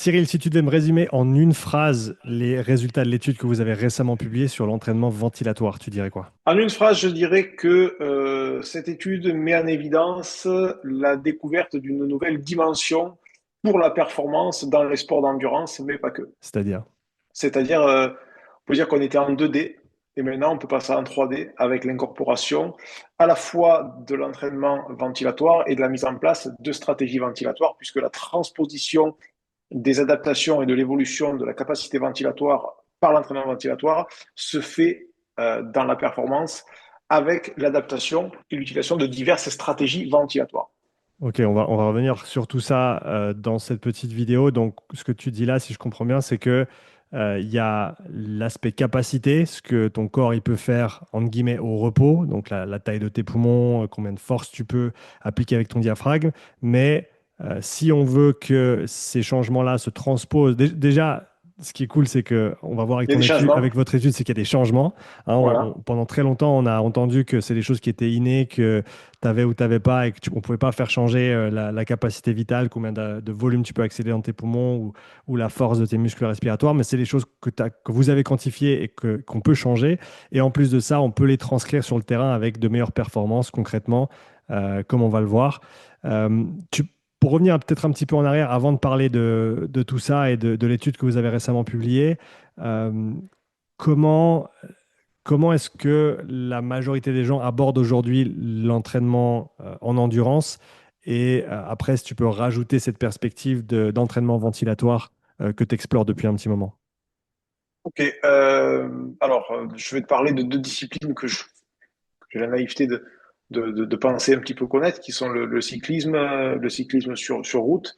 Cyril, si tu devais me résumer en une phrase les résultats de l'étude que vous avez récemment publiée sur l'entraînement ventilatoire, tu dirais quoi? En une phrase, je dirais que cette étude met en évidence la découverte d'une nouvelle dimension pour la performance dans les sports d'endurance, mais pas que. C'est-à-dire? C'est-à-dire, on peut dire qu'on était en 2D et maintenant on peut passer en 3D avec l'incorporation à la fois de l'entraînement ventilatoire et de la mise en place de stratégies ventilatoires, puisque la transposition des adaptations et de l'évolution de la capacité ventilatoire par l'entraînement ventilatoire se fait dans la performance avec l'adaptation et l'utilisation de diverses stratégies ventilatoires. Ok, on va revenir sur tout ça dans cette petite vidéo. Donc, ce que tu dis là, si je comprends bien, c'est que il y a l'aspect capacité, ce que ton corps il peut faire entre guillemets au repos, donc la taille de tes poumons, combien de force tu peux appliquer avec ton diaphragme. Mais si on veut que ces changements-là se transposent, déjà, ce qui est cool, c'est que on va voir avec Il y a ton des étude, changements. avec votre étude, c'est qu'il y a des changements. Hein, Voilà. pendant très longtemps, on a entendu que c'est des choses qui étaient innées, que tu avais ou tu n'avais pas et que on ne pouvait pas faire changer la capacité vitale, combien de volume tu peux accéder dans tes poumons ou la force de tes muscles respiratoires, mais c'est des choses que vous avez quantifiées et qu'on peut changer. Et en plus de ça, on peut les transcrire sur le terrain avec de meilleures performances concrètement, comme on va le voir. Euh, tu- pour revenir peut-être un petit peu en arrière, avant de parler de tout ça et de l'étude que vous avez récemment publiée, euh, comment comment est-ce que la majorité des gens abordent aujourd'hui l'entraînement en endurance? Et après, si tu peux rajouter cette perspective d'entraînement ventilatoire que tu explores depuis un petit moment. Ok. Alors, je vais te parler de deux disciplines que j'ai la naïveté de penser un petit peu connaître, qui sont le cyclisme sur route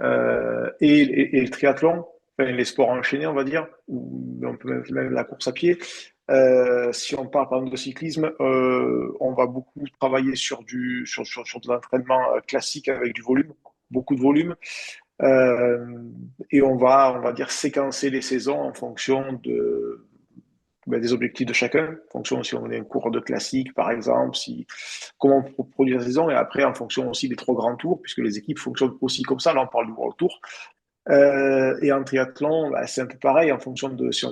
et le triathlon, enfin, les sports enchaînés, on va dire, ou on peut même la course à pied. Si on parle par exemple de cyclisme, on va beaucoup travailler sur de l'entraînement classique avec du volume, beaucoup de volume, euh, et on va dire séquencer les saisons en fonction des objectifs de chacun, en fonction si on est un cours de classique par exemple, comment on produit la saison, et après en fonction aussi des trois grands tours, puisque les équipes fonctionnent aussi comme ça. Là, on parle du World Tour. Et en triathlon, bah, c'est un peu pareil en fonction de si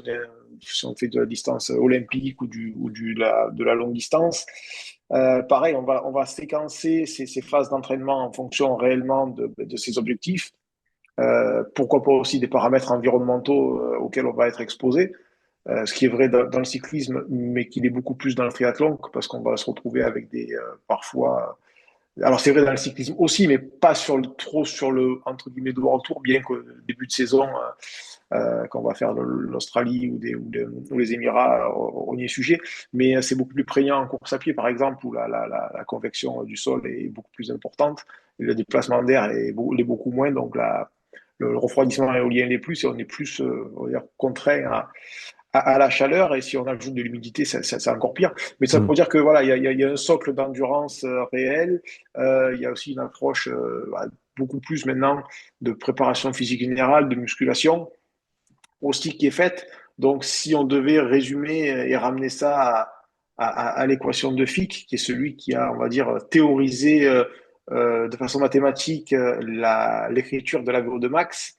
on fait de la distance olympique de la longue distance. Pareil, on va séquencer ces phases d'entraînement en fonction réellement de ces objectifs. Pourquoi pas aussi des paramètres environnementaux auxquels on va être exposé, ce qui est vrai dans le cyclisme, mais qui est beaucoup plus dans le triathlon, parce qu'on va se retrouver avec parfois alors c'est vrai dans le cyclisme aussi, mais pas trop sur le entre guillemets de World Tour, bien que début de saison, quand on va faire l'Australie ou les Émirats, on y est sujet. Mais c'est beaucoup plus prégnant en course à pied, par exemple, où la convection du sol est beaucoup plus importante, et le déplacement d'air est beaucoup moins, donc le refroidissement éolien l'est plus, et on est plus on va dire, contraint à la chaleur, et si on ajoute de l'humidité, c'est encore pire. Mais ça Hmm. pour dire que voilà, il y a un socle d'endurance réel. Il y a aussi une approche beaucoup plus maintenant de préparation physique générale, de musculation aussi qui est faite. Donc, si on devait résumer et ramener ça à l'équation de Fick, qui est celui qui a, on va dire, théorisé de façon mathématique l'écriture de l'algo de Max,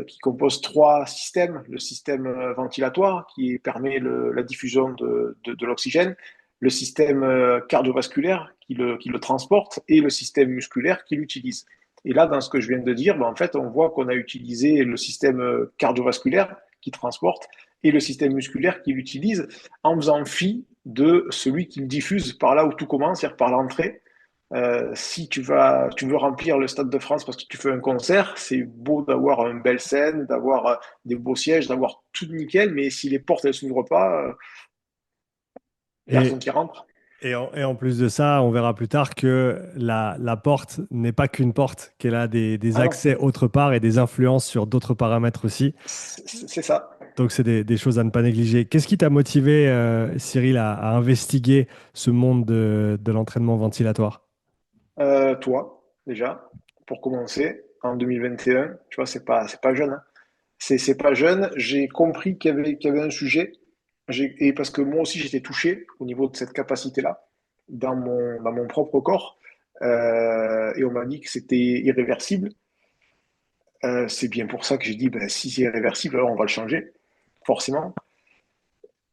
qui compose trois systèmes. Le système ventilatoire qui permet la diffusion de l'oxygène, le système cardiovasculaire qui le transporte et le système musculaire qui l'utilise. Et là, dans ce que je viens de dire, ben, en fait, on voit qu'on a utilisé le système cardiovasculaire qui transporte et le système musculaire qui l'utilise en faisant fi de celui qui le diffuse par là où tout commence, c'est-à-dire par l'entrée. Si tu veux remplir le Stade de France parce que tu fais un concert, c'est beau d'avoir une belle scène, d'avoir des beaux sièges, d'avoir tout nickel, mais si les portes ne s'ouvrent pas, il n'y a Et, personne qui rentre. et en plus de ça, on verra plus tard que la porte n'est pas qu'une porte, qu'elle a des Ah non, accès autre part et des influences sur d'autres paramètres aussi. c'est ça. Donc, c'est des choses à ne pas négliger. Qu'est-ce qui t'a motivé, Cyril, à investiguer ce monde de l'entraînement ventilatoire? Toi, déjà, pour commencer, en 2021, tu vois, c'est pas jeune, hein. C'est pas jeune. J'ai compris qu'il y avait un sujet. Et parce que moi aussi, j'étais touché au niveau de cette capacité-là dans mon propre corps. Et on m'a dit que c'était irréversible. C'est bien pour ça que j'ai dit, ben, si c'est irréversible, alors on va le changer, forcément.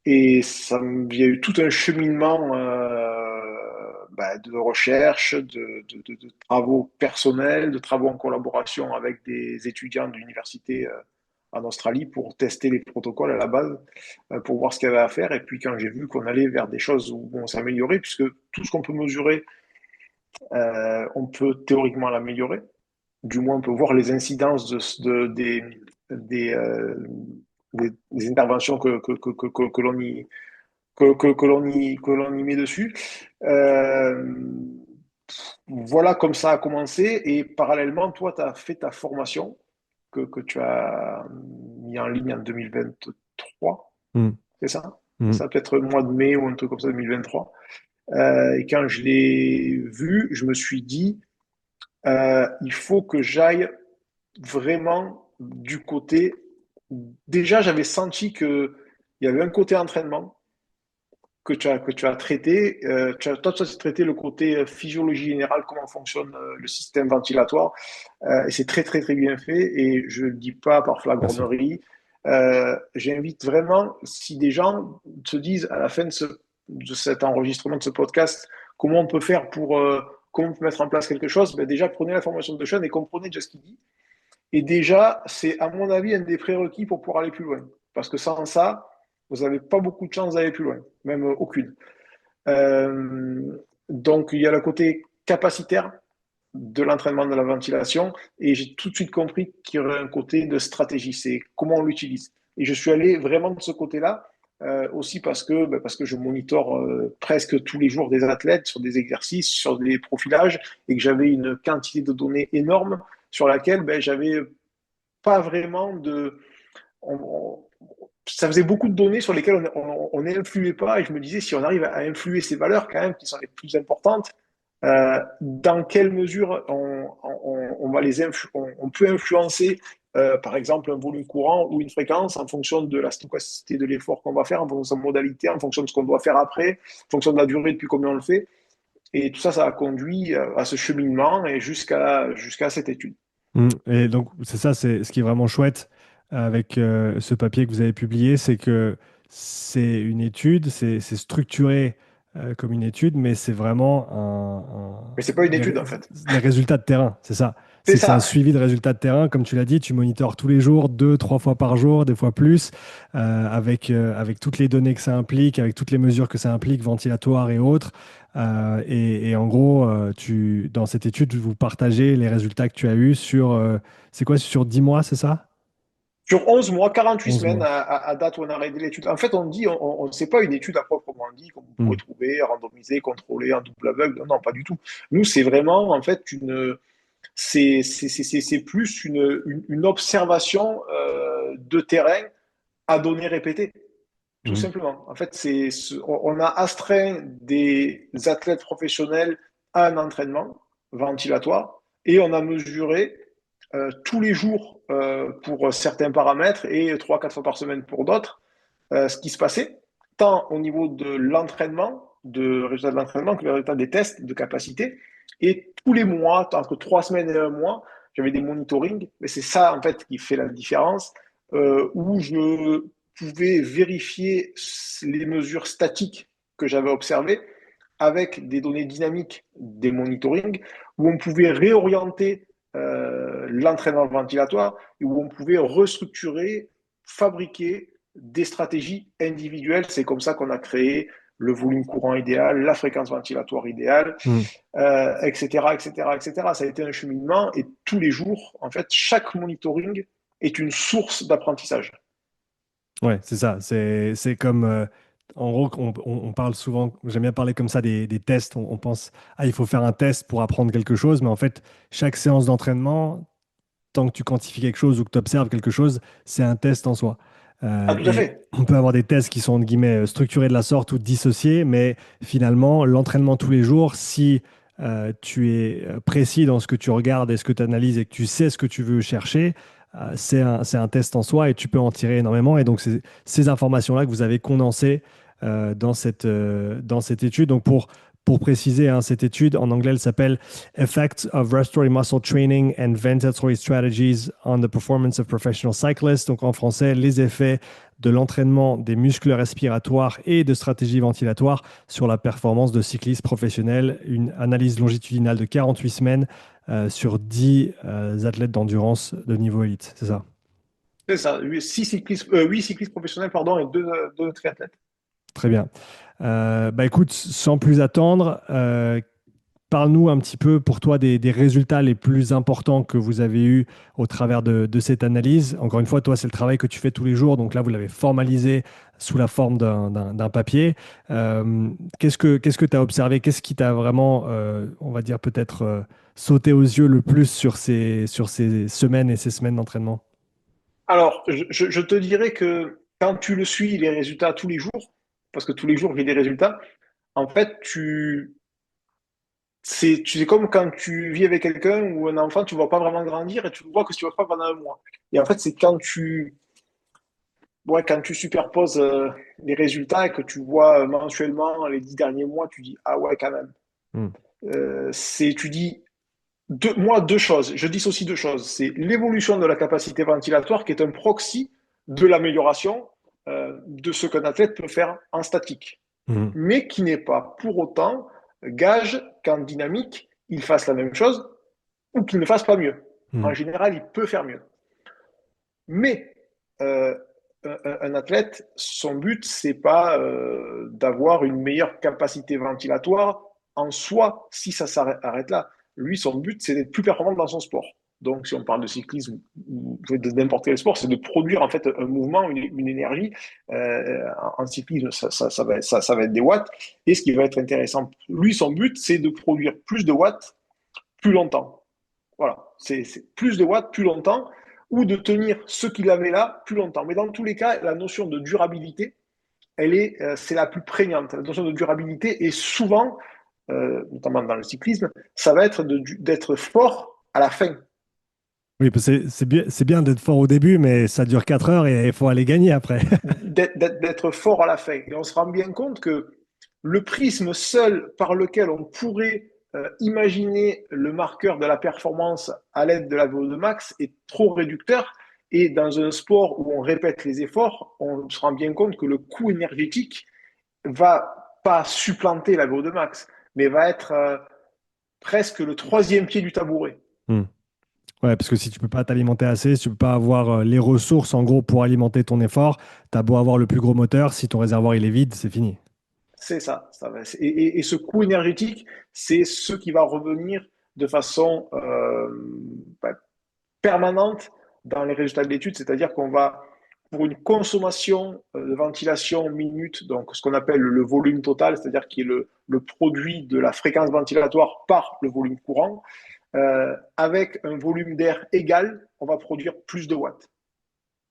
Et il y a eu tout un cheminement de recherche, de travaux personnels, de travaux en collaboration avec des étudiants d'université en Australie pour tester les protocoles à la base, pour voir ce qu'il y avait à faire. Et puis quand j'ai vu qu'on allait vers des choses où on s'améliorait, puisque tout ce qu'on peut mesurer, on peut théoriquement l'améliorer. Du moins, on peut voir les incidences des, euh, des interventions que l'on y, que l'on y met dessus. Euh, voilà comme ça a commencé. Et parallèlement, toi, tu as fait ta formation que tu as mis en ligne en 2023, Mm. c'est ça? Mm. Ça peut-être le mois de mai ou un truc comme ça, 2023. Et quand je l'ai vu, je me suis dit, il faut que j'aille vraiment du côté. Déjà, j'avais senti qu'il y avait un côté entraînement que tu as traité. Toi, tu as traité le côté physiologie générale, comment fonctionne le système ventilatoire. Et c'est très, très, très bien fait. Et je ne le dis pas par Merci. flagornerie. J'invite vraiment, si des gens se disent à la fin de cet enregistrement, de ce podcast, comment on peut faire pour comment on peut mettre en place quelque chose, ben déjà, prenez la formation de Sean et comprenez déjà ce qu'il dit. Et déjà, c'est à mon avis un des prérequis pour pouvoir aller plus loin. Parce que sans ça, vous n'avez pas beaucoup de chances d'aller plus loin, même aucune. Donc, il y a le côté capacitaire de l'entraînement de la ventilation et j'ai tout de suite compris qu'il y aurait un côté de stratégie, c'est comment on l'utilise. Et je suis allé vraiment de ce côté-là, aussi parce que je monitore presque tous les jours des athlètes sur des exercices, sur des profilages et que j'avais une quantité de données énorme sur laquelle j'avais pas vraiment de. on- Ça faisait beaucoup de données sur lesquelles on n'influait pas et je me disais si on arrive à influer ces valeurs quand même qui sont les plus importantes, dans quelle mesure va on peut influencer par exemple un volume courant ou une fréquence en fonction de la stochasticité de l'effort qu'on va faire, en fonction de sa modalité, en fonction de ce qu'on doit faire après, en fonction de la durée depuis combien on le fait. Et tout ça, ça a conduit à ce cheminement et jusqu'à cette étude. Mm. Et donc, c'est ça, c'est ce qui est vraiment chouette avec ce papier que vous avez publié, c'est que c'est une étude, c'est structuré comme une étude, mais c'est vraiment Mais c'est pas une étude en fait. les résultats de terrain, c'est ça. C'est C'est un ça. suivi de résultats de terrain, comme tu l'as dit, tu monitores tous les jours, deux, trois fois par jour, des fois plus, avec toutes les données que ça implique, avec toutes les mesures que ça implique, ventilatoires et autres. Et en gros, dans cette étude, vous partagez les résultats que tu as eus sur, c'est quoi, sur 10 mois, c'est ça? Sur 11 mois, 48 11 semaines mois. à date où on a arrêté l'étude. En fait, on dit, on ne sait pas une étude à proprement dit, comme vous Hmm. pourrez trouver, randomisée, contrôlée, en double aveugle. Non, non, pas du tout. Nous, c'est vraiment, en fait, c'est plus une observation de terrain à données répétées, tout Hmm. simplement. En fait, on a astreint des athlètes professionnels à un entraînement ventilatoire et on a mesuré tous les jours pour certains paramètres et 3 4 fois par semaine pour d'autres, ce qui se passait, tant au niveau de l'entraînement, de résultats de l'entraînement, que le résultat des tests de capacité. Et tous les mois, entre 3 semaines et un mois, j'avais des monitorings. Mais c'est ça, en fait, qui fait la différence, où je pouvais vérifier les mesures statiques que j'avais observées avec des données dynamiques des monitorings, où on pouvait réorienter l'entraînement ventilatoire et où on pouvait restructurer, fabriquer des stratégies individuelles. C'est comme ça qu'on a créé le volume courant idéal, la fréquence ventilatoire idéale, Hmm. etc., etc., etc. Ça a été un cheminement et tous les jours, en fait, chaque monitoring est une source d'apprentissage. Ouais, c'est ça. C'est comme, en gros, on parle souvent, j'aime bien parler comme ça des tests. On pense, ah, il faut faire un test pour apprendre quelque chose, mais en fait, chaque séance d'entraînement, tant que tu quantifies quelque chose ou que tu observes quelque chose, c'est un test en soi. Ah, tout à Et fait. on peut avoir des tests qui sont, entre guillemets, structurés de la sorte ou dissociés, mais finalement, l'entraînement tous les jours, si tu es précis dans ce que tu regardes et ce que tu analyses et que tu sais ce que tu veux chercher, c'est un test en soi et tu peux en tirer énormément. Et donc, c'est ces informations-là que vous avez condensées dans cette étude. Donc, pour préciser, hein, cette étude, en anglais, elle s'appelle Effects of Respiratory Muscle Training and Ventilatory Strategies on the Performance of Professional Cyclists. Donc en français, les effets de l'entraînement des muscles respiratoires et de stratégies ventilatoires sur la performance de cyclistes professionnels. Une analyse longitudinale de 48 semaines sur 10 athlètes d'endurance de niveau élite. C'est ça. C'est ça, 8 cyclistes professionnels pardon, et deux triathlètes. Très bien. Bah écoute, sans plus attendre, parle-nous un petit peu pour toi des résultats les plus importants que vous avez eus au travers de cette analyse. Encore une fois, toi, c'est le travail que tu fais tous les jours. Donc là, vous l'avez formalisé sous la forme d'un papier. Qu'est-ce que tu as observé? Qu'est-ce qui t'a vraiment, on va dire, peut-être sauté aux yeux le plus sur ces semaines et ces semaines d'entraînement? Alors, je te dirais que quand tu le suis, les résultats tous les jours, parce que tous les jours, il y a des résultats, en fait, tu sais comme quand tu vis avec quelqu'un ou un enfant, tu ne vois pas vraiment grandir et tu le vois que si tu ne vois pas pendant un mois. Et en fait, c'est quand tu superposes les résultats et que tu vois mensuellement les 10 derniers mois, tu dis, ah ouais, quand même. Hmm. Tu dis, deux choses, je dissocie deux choses. C'est l'évolution de la capacité ventilatoire qui est un proxy de l'amélioration de ce qu'un athlète peut faire en statique, Hmm. mais qui n'est pas pour autant gage qu'en dynamique, il fasse la même chose ou qu'il ne fasse pas mieux. Hmm. En général, il peut faire mieux. Mais euh, un athlète, son but, c'est pas d'avoir une meilleure capacité ventilatoire en soi, si ça s'arrête là. Lui, son but, c'est d'être plus performant dans son sport. Donc, si on parle de cyclisme ou de n'importe quel sport, c'est de produire en fait un mouvement, une énergie. En cyclisme, ça va être des watts. Et ce qui va être intéressant, lui, son but, c'est de produire plus de watts plus longtemps. Voilà, c'est plus de watts plus longtemps ou de tenir ce qu'il avait là plus longtemps. Mais dans tous les cas, la notion de durabilité, c'est la plus prégnante. La notion de durabilité est souvent, notamment dans le cyclisme, ça va être d'être fort à la fin. Oui, parce que c'est bien d'être fort au début, mais ça dure 4 heures et il faut aller gagner après. D'être fort à la fin. Et on se rend bien compte que le prisme seul par lequel on pourrait imaginer le marqueur de la performance à l'aide de la VO2 max est trop réducteur. Et dans un sport où on répète les efforts, on se rend bien compte que le coût énergétique va pas supplanter la VO2 max, mais va être presque le troisième pied du tabouret. Hmm. Ouais, parce que si tu peux pas t'alimenter assez, si tu peux pas avoir les ressources en gros pour alimenter ton effort, t'as beau avoir le plus gros moteur, si ton réservoir il est vide, c'est fini. C'est ça. Et ce coût énergétique, c'est ce qui va revenir de façon bah, permanente dans les résultats de l'étude, c'est-à-dire qu'on va, pour une consommation de ventilation minute, donc ce qu'on appelle le volume total, c'est-à-dire qui est le produit de la fréquence ventilatoire par le volume courant, avec un volume d'air égal, on va produire plus de watts.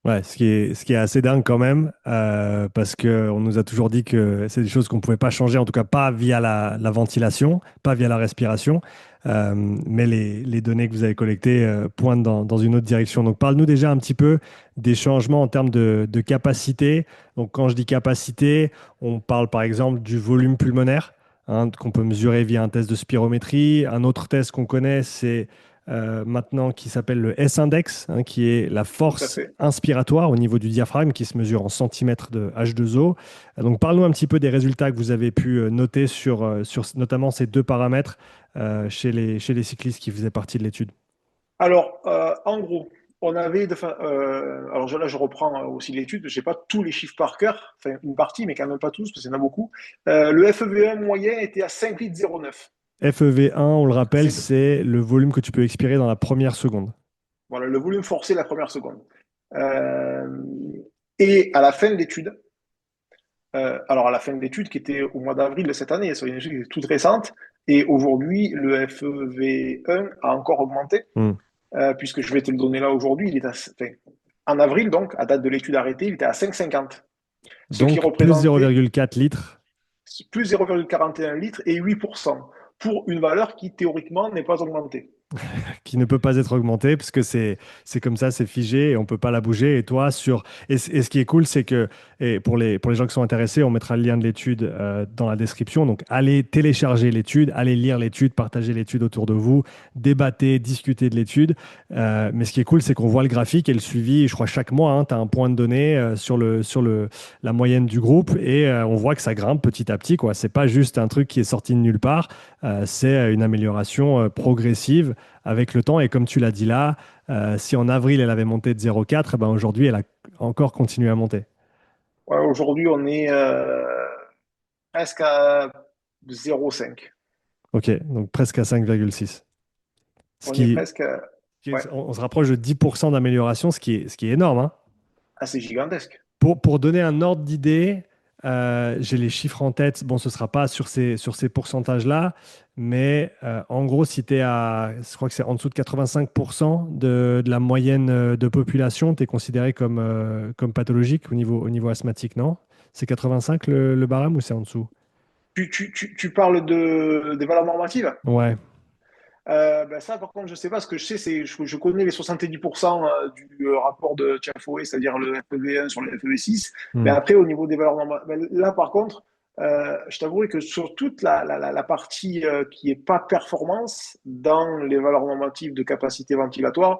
Ouais, ce qui est assez dingue quand même, parce qu'on nous a toujours dit que c'est des choses qu'on ne pouvait pas changer, en tout cas pas via la ventilation, pas via la respiration, mais les données que vous avez collectées pointent dans une autre direction. Donc parle-nous déjà un petit peu des changements en termes de capacité. Donc quand je dis capacité, on parle par exemple du volume pulmonaire, hein, qu'on peut mesurer via un test de spirométrie. Un autre test qu'on connaît, c'est maintenant qui s'appelle le S-index, hein, qui est la Tout à force fait. inspiratoire au niveau du diaphragme, qui se mesure en centimètres de H2O. Donc, parle-nous un petit peu des résultats que vous avez pu noter sur notamment ces deux paramètres chez les cyclistes qui faisaient partie de l'étude. Alors, en gros, on avait, alors là je reprends aussi l'étude, je n'ai pas tous les chiffres par cœur, enfin une partie, mais quand même pas tous, parce qu'il y en a beaucoup. Le FEV1 moyen était à 5 litres 09. FEV1, on le rappelle, C'est c'est le volume que tu peux expirer dans la première seconde. voilà, le volume forcé la première seconde. Euh, et à la fin de l'étude, alors à la fin de l'étude qui était au mois d'avril de cette année, c'est une étude qui est toute récente, et aujourd'hui le FEV1 a encore augmenté, Hmm. puisque je vais te le donner là aujourd'hui, en avril donc, à date de l'étude arrêtée, il était à 5,50, ce qui Donc, plus représentait 0,4 litres. plus 0,41 litres et 8% pour une valeur qui théoriquement n'est pas augmentée. qui ne peut pas être augmentée parce que c'est comme ça, c'est figé et on peut pas la bouger. Et toi, et ce qui est cool, c'est que et pour les gens qui sont intéressés, on mettra le lien de l'étude dans la description. Donc, allez télécharger l'étude, allez lire l'étude, partagez l'étude autour de vous, débattez, discutez de l'étude. Mais ce qui est cool, c'est qu'on voit le graphique et le suivi. Je crois chaque mois, tu as un point de données la moyenne du groupe et on voit que ça grimpe petit à petit, quoi. C'est pas juste un truc qui est sorti de nulle part. C'est une amélioration progressive avec le temps. Et comme tu l'as dit là, si en avril, elle avait monté de 0,4, ben aujourd'hui, elle a encore continué à monter. Ouais, aujourd'hui, on est presque à 0,5. OK, donc presque à 5,6. Ce On est qui, presque, ouais, on se rapproche de 10% d'amélioration, ce qui est énorme, hein. assez gigantesque. Pour donner un ordre d'idée, j'ai les chiffres en tête. Bon, ce ne sera pas sur ces pourcentages-là, mais en gros, si tu es je crois que c'est en dessous de 85% de la moyenne de population, tu es considéré comme pathologique au niveau asthmatique, non? C'est 85 le barème ou c'est en dessous? Tu parles des valeurs normatives? Ouais. Ben ça, par contre, je sais pas. Ce que je sais, je connais les 70% du rapport de Tiafoe, c'est-à-dire le FEV1 sur le FEV6. Mais Hmm. après, au niveau des valeurs normales, ben là, par contre, je t'avouerai que sur toute la partie qui est pas performance dans les valeurs normatives de capacité ventilatoire,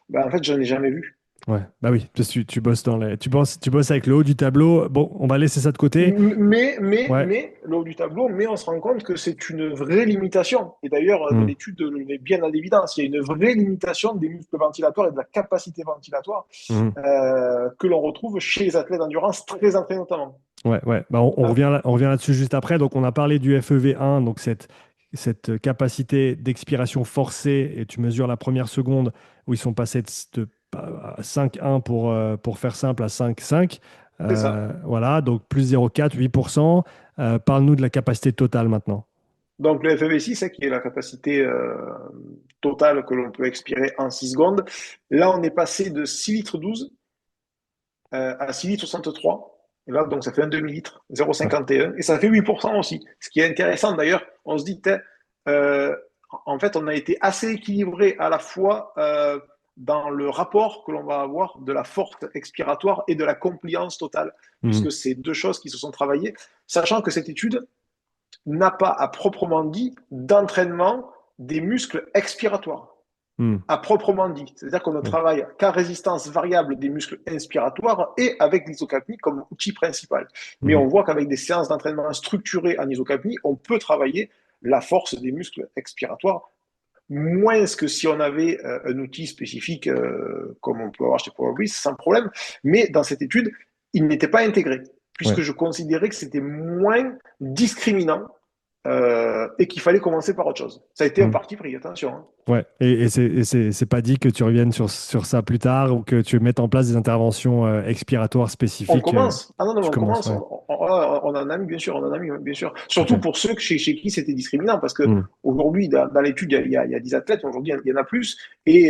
ben, en fait, je n'en ai jamais vu. Ouais, bah oui, parce que tu bosses tu bosses avec le haut du tableau. Bon, on va laisser ça de côté. Ouais. Le haut du tableau, mais on se rend compte que c'est une vraie limitation. Et d'ailleurs, Hmm. l'étude le met bien à l'évidence. Il y a une vraie limitation des muscles ventilatoires et de la capacité ventilatoire Hmm. que l'on retrouve chez les athlètes d'endurance très entraînés notamment. Ouais, ouais. Bah, on Ah, revient on revient là-dessus juste après. Donc, on a parlé du FEV1, donc cette capacité d'expiration forcée, et tu mesures la première seconde où ils sont passés à 5,1 pour faire simple à 5,5. c'est ça. Voilà, donc plus 0,4, 8%. Parle-nous de la capacité totale maintenant. Donc le FEV6, qui est la capacité totale que l'on peut expirer en 6 secondes, là on est passé de 6 litres 12 à 6 litres 63. Et là, donc ça fait un demi-litre, Ouais. 0,51. Et ça fait 8% aussi. Ce qui est intéressant d'ailleurs, on se dit, euh, en fait, on a été assez équilibré à la fois dans le rapport que l'on va avoir de la force expiratoire et de la compliance totale, Mhm. puisque c'est deux choses qui se sont travaillées, sachant que cette étude n'a pas à proprement dit d'entraînement des muscles expiratoires Mhm. à proprement dit. C'est-à-dire qu'on ne Ouais. travaille qu'à résistance variable des muscles inspiratoires et avec l'isocapnie comme outil principal. Mais Mhm. on voit qu'avec des séances d'entraînement structurées en isocapnie, on peut travailler la force des muscles expiratoires, moins que si on avait un outil spécifique comme on peut avoir chez PowerBreeze, sans problème. Mais dans cette étude, il n'était pas intégré, Ouais. puisque je considérais que c'était moins discriminant et qu'il fallait commencer par autre chose. Ça a été un Mhm. parti pris, attention. Hein. Ouais, et c'est pas dit que tu reviennes sur ça plus tard ou que tu mettes en place des interventions expiratoires On spécifiques. commence. Ah non, non, Tu on commences, commence. ouais. On en a mis, bien sûr, on en a mis, bien sûr. Ok. Surtout pour ceux chez qui c'était discriminant, parce que Hmm. aujourd'hui, dans l'étude, il y a 10 athlètes, aujourd'hui, il y en a plus. Et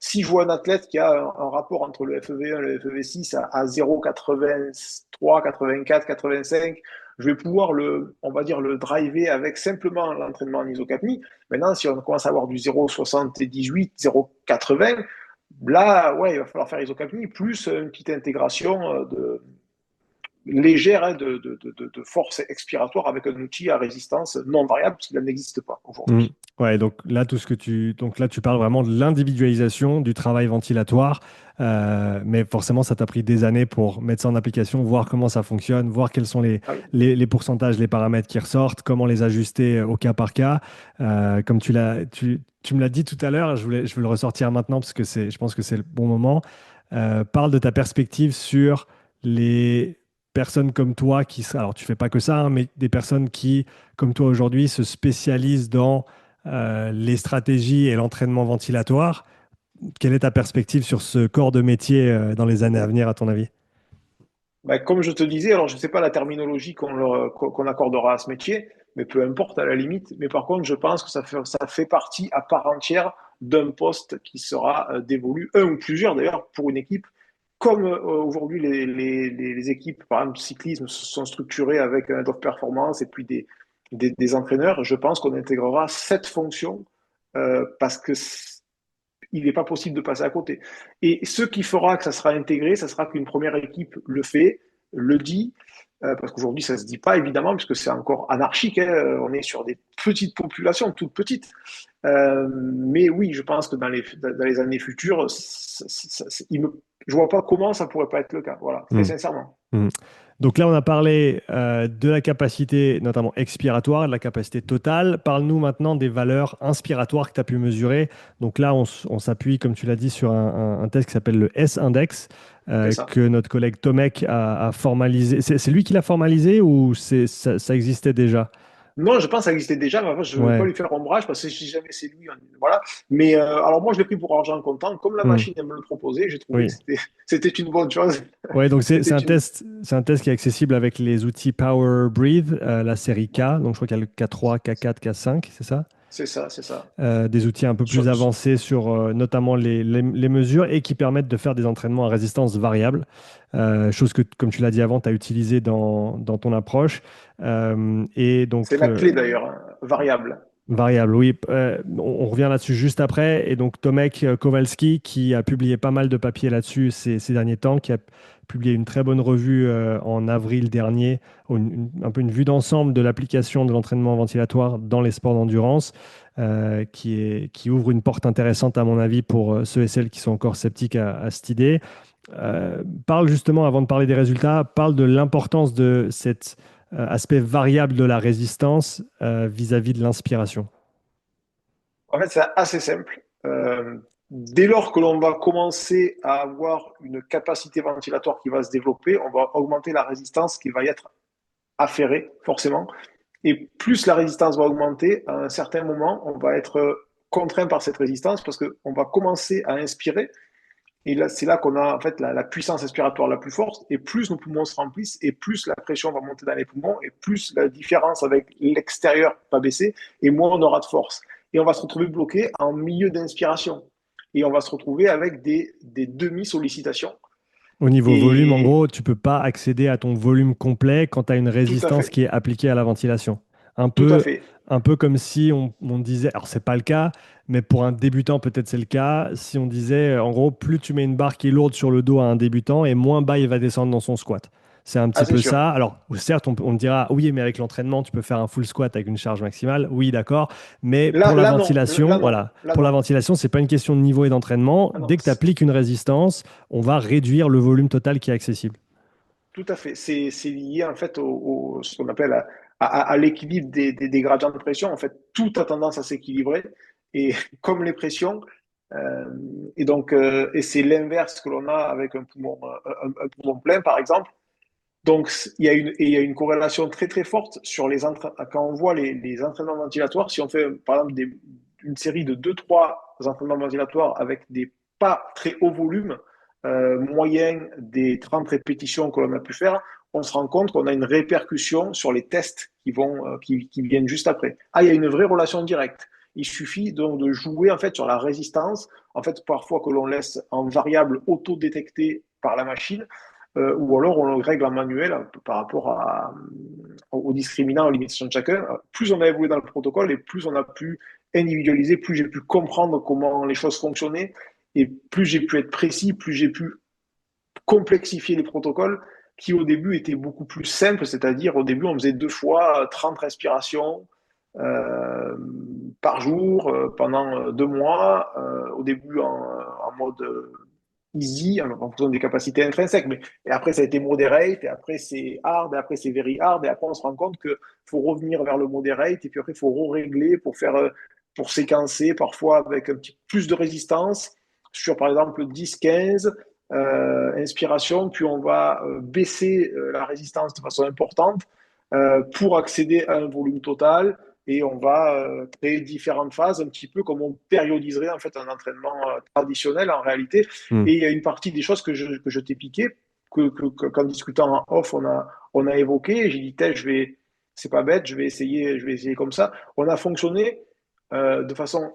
si je vois un athlète qui a un rapport entre le FEV1 et le FEV6 à 0,83, 84, 85, je vais pouvoir on va dire, le driver avec simplement l'entraînement en isocapnie. Maintenant, si on commence à avoir du 0,78, 0,80, là, ouais, il va falloir faire isocapnie, plus une petite intégration légère de force expiratoire avec un outil à résistance non variable, parce qu'il n'existe pas Hmm. aujourd'hui. Ouais, donc là, tu parles vraiment de l'individualisation du travail ventilatoire, mais forcément, ça t'a pris des années pour mettre ça en application, voir comment ça fonctionne, voir quels sont les, Ah oui. les, les pourcentages, les paramètres qui ressortent, comment les ajuster au cas par cas. Comme tu me l'as dit tout à l'heure, je veux le ressortir maintenant parce que je pense que c'est le bon moment. Parle de ta perspective sur les personnes comme toi alors tu fais pas que ça, hein, mais des personnes qui comme toi aujourd'hui, se spécialise dans les stratégies et l'entraînement ventilatoire. Quelle est ta perspective sur ce corps de métier dans les années à venir, à ton avis? Ben, comme je te disais, alors je ne sais pas la terminologie qu'on accordera à ce métier, mais peu importe à la limite. Mais par contre, je pense que ça fait partie à part entière d'un poste qui sera dévolu, un ou plusieurs d'ailleurs, pour une équipe. Comme aujourd'hui les équipes, par exemple, cyclisme, sont structurées avec un head of performance et puis des entraîneurs, je pense qu'on intégrera cette fonction parce que il n'est pas possible de passer à côté. Et ce qui fera que ça sera intégré, ça sera qu'une première équipe le fait, le dit, parce qu'aujourd'hui ça ne se dit pas évidemment, puisque c'est encore anarchique, hein, on est sur des petites populations, toutes petites. Mais oui, je pense que dans les années futures, je ne vois pas comment ça pourrait pas être le cas, voilà, très Hmm. sincèrement. Hmm. Donc là, on a parlé de la capacité notamment expiratoire, de la capacité totale. Parle-nous maintenant des valeurs inspiratoires que tu as pu mesurer. Donc là, on s'appuie, comme tu l'as dit, sur un test qui s'appelle le S-index, C'est ça. que notre collègue Tomek a formalisé. C'est lui qui l'a formalisé ou ça existait déjà? Non, je pense que ça existait déjà, mais après, je ne veux pas Ouais. lui faire ombrage parce que si jamais c'est lui, voilà. Mais alors moi, je l'ai pris pour argent comptant. Comme la Hmm. machine elle me le proposait, j'ai trouvé que Oui. c'était une bonne chose. Ouais, donc C'était une. c'est un test qui est accessible avec les outils Power Breathe, la série K. Donc je crois qu'il y a le K3, K4, K5, c'est ça? C'est ça, c'est ça. Des outils un peu plus Sur- sur- avancés sur notamment les mesures et qui permettent de faire des entraînements à résistance variable, chose que, comme tu l'as dit avant, tu as utilisé dans ton approche. Et C'est donc, la clé d'ailleurs, hein, variable. variable, oui. On revient là-dessus juste après. Et donc, Tomek Kowalski, qui a publié pas mal de papiers là-dessus ces derniers temps, qui a publié une très bonne revue en avril dernier, un peu une vue d'ensemble de l'application de l'entraînement ventilatoire dans les sports d'endurance, qui ouvre une porte intéressante, à mon avis, pour ceux et celles qui sont encore sceptiques à cette idée. Parle justement, avant de parler des résultats, parle de l'importance de cet aspect variable de la résistance vis-à-vis de l'inspiration. En fait, c'est assez simple. Dès lors que l'on va commencer à avoir une capacité ventilatoire qui va se développer, on va augmenter la résistance qui va y être affairée, forcément. Et plus la résistance va augmenter, à un certain moment, on va être contraint par cette résistance parce qu'on va commencer à inspirer. Et là, c'est là qu'on a en fait la puissance respiratoire la plus forte. Et plus nos poumons se remplissent, et plus la pression va monter dans les poumons, et plus la différence avec l'extérieur va baisser, et moins on aura de force. Et on va se retrouver bloqué en milieu d'inspiration. Et on va se retrouver avec des demi-sollicitations. Au niveau volume, en Et gros, tu peux pas accéder à ton volume complet quand tu as une tout à résistance fait, qui est appliquée à la ventilation. Un tout à peu, fait. un peu comme si on disait, alors c'est pas le cas, mais pour un débutant peut-être c'est le cas, si on disait, en gros, plus tu mets une barre qui est lourde sur le dos à un débutant et moins bas il va descendre dans son squat. C'est un Ah, petit c'est peu sûr. ça. Alors, certes, on me dira, oui, mais avec l'entraînement, tu peux faire un full squat avec une charge maximale. Oui, d'accord. Mais pour la Là, non. ventilation, Là, non. voilà. Là, Pour la non. ventilation, c'est pas une question de niveau et d'entraînement. Ah, non. Dès que tu appliques une résistance, on va réduire le volume total qui est accessible. Tout à fait. C'est lié en fait ce qu'on appelle à l'équilibre des gradients de pression. En fait, tout a tendance à s'équilibrer et comme les pressions. euh, et c'est l'inverse que l'on a avec un poumon plein, par exemple. Donc, il y a une corrélation très très forte sur quand on voit les entraînements ventilatoires. Si on fait par exemple une série de deux trois entraînements ventilatoires avec des pas très hauts volumes, moyens des 30 répétitions que l'on a pu faire, on se rend compte qu'on a une répercussion sur les tests qui viennent juste après. Ah, il y a une vraie relation directe. Il suffit donc de jouer en fait sur la résistance, en fait parfois que l'on laisse en variable auto-détectée par la machine, ou alors on le règle en manuel par rapport aux discriminants, aux limitations de chacun. Plus on a évolué dans le protocole et plus on a pu individualiser, plus j'ai pu comprendre comment les choses fonctionnaient et plus j'ai pu être précis, plus j'ai pu complexifier les protocoles qui au début étaient beaucoup plus simples, c'est-à-dire au début on faisait 2 fois 30 respirations euh, par jour pendant 2 mois, au début en mode easy, en fonction des capacités intrinsèques. Mais et après, ça a été moderate, et après, c'est hard, et après, c'est very hard, et après, on se rend compte qu'il faut revenir vers le moderate, et puis après, il faut régler pour séquencer, parfois avec un petit plus de résistance, sur par exemple 10-15 inspiration, puis on va baisser la résistance de façon importante pour accéder à un volume total et on va créer différentes phases, un petit peu comme on périodiserait en fait un entraînement traditionnel en réalité. Hmm. Et il y a une partie des choses que je t'ai piqué, qu'en discutant en off, on a évoqué. J'ai dit, c'est pas bête, je vais essayer comme ça. On a fonctionné de façon,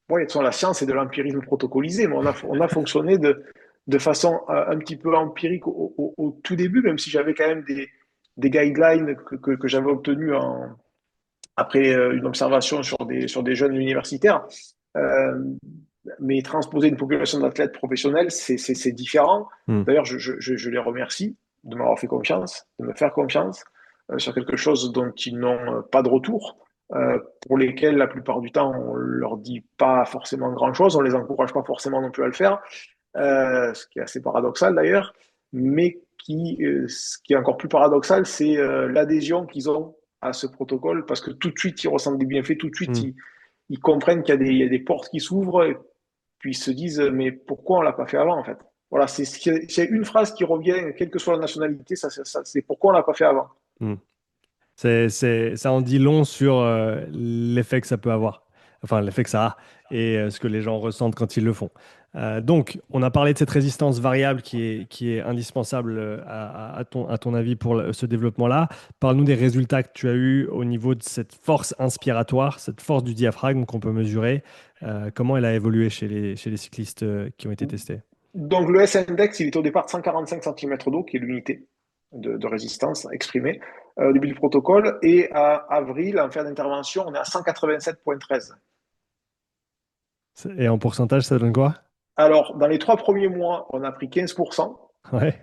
bon, de toute façon, la science est de l'empirisme protocolisé, mais on a fonctionné de façon un petit peu empirique au tout début, même si j'avais quand même des guidelines que j'avais obtenus après une observation sur des jeunes universitaires. Euh, mais transposer une population d'athlètes professionnels, c'est différent. Hmm. D'ailleurs, je les remercie de m'avoir fait confiance, de me faire confiance sur quelque chose dont ils n'ont pas de retour, pour lesquels la plupart du temps on leur dit pas forcément grand-chose, on les encourage pas forcément non plus à le faire, ce qui est assez paradoxal d'ailleurs, mais ce qui est encore plus paradoxal, c'est l'adhésion qu'ils ont à ce protocole, parce que tout de suite ils ressentent des bienfaits, tout de suite Hmm. ils comprennent il y a des portes qui s'ouvrent, et puis ils se disent, mais pourquoi on l'a pas fait avant en fait? Voilà, c'est une phrase qui revient, quelle que soit la nationalité, c'est pourquoi on l'a pas fait avant. Hmm. Ça en dit long sur l'effet que ça peut avoir, enfin l'effet que ça a et ce que les gens ressentent quand ils le font. Donc, on a parlé de cette résistance variable qui est indispensable à ton avis pour ce développement-là. Parle-nous des résultats que tu as eus au niveau de cette force inspiratoire, cette force du diaphragme qu'on peut mesurer. Comment elle a évolué chez les cyclistes qui ont été testés? Donc le S-index, il était au départ de 145 cm d'eau, qui est l'unité de résistance exprimée au début du protocole, et à avril, en fin d'intervention, on est à 187,13. Et en pourcentage, ça donne quoi? Alors, dans les 3 premiers mois, on a pris 15%. Ouais.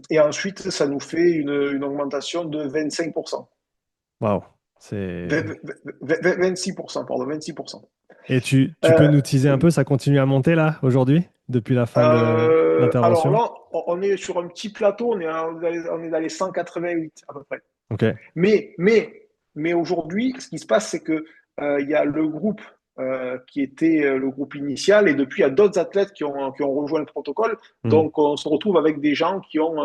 Et ensuite, ça nous fait une augmentation de 25%. Waouh. C'est... 26%, pardon, 26%. Et tu peux Euh, nous teaser un peu, ça continue à monter là, aujourd'hui, depuis la fin de alors l'intervention? là, on est sur un petit plateau, on est dans les 188 à peu près. Ok. Mais, mais, mais aujourd'hui, ce qui se passe, c'est que il y a le groupe qui était le groupe initial, et depuis, il y a d'autres athlètes qui ont rejoint le protocole. Hmm. Donc, on se retrouve avec des gens qui ont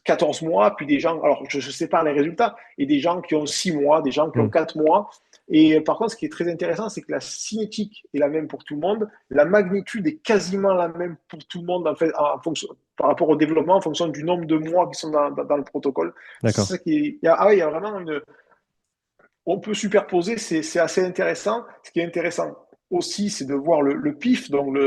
14 mois, puis des gens, alors je sépare les résultats, et des gens qui ont 6 mois, des gens qui ont Hmm. 4 mois. Et par contre, ce qui est très intéressant, c'est que la cinétique est la même pour tout le monde, la magnitude est quasiment la même pour tout le monde en fait, par rapport au développement, en fonction du nombre de mois qui sont dans le protocole. C'est D'accord. ça qui est. Il y a vraiment une. On peut superposer, c'est assez intéressant. Ce qui est intéressant aussi, c'est de voir le PIF, donc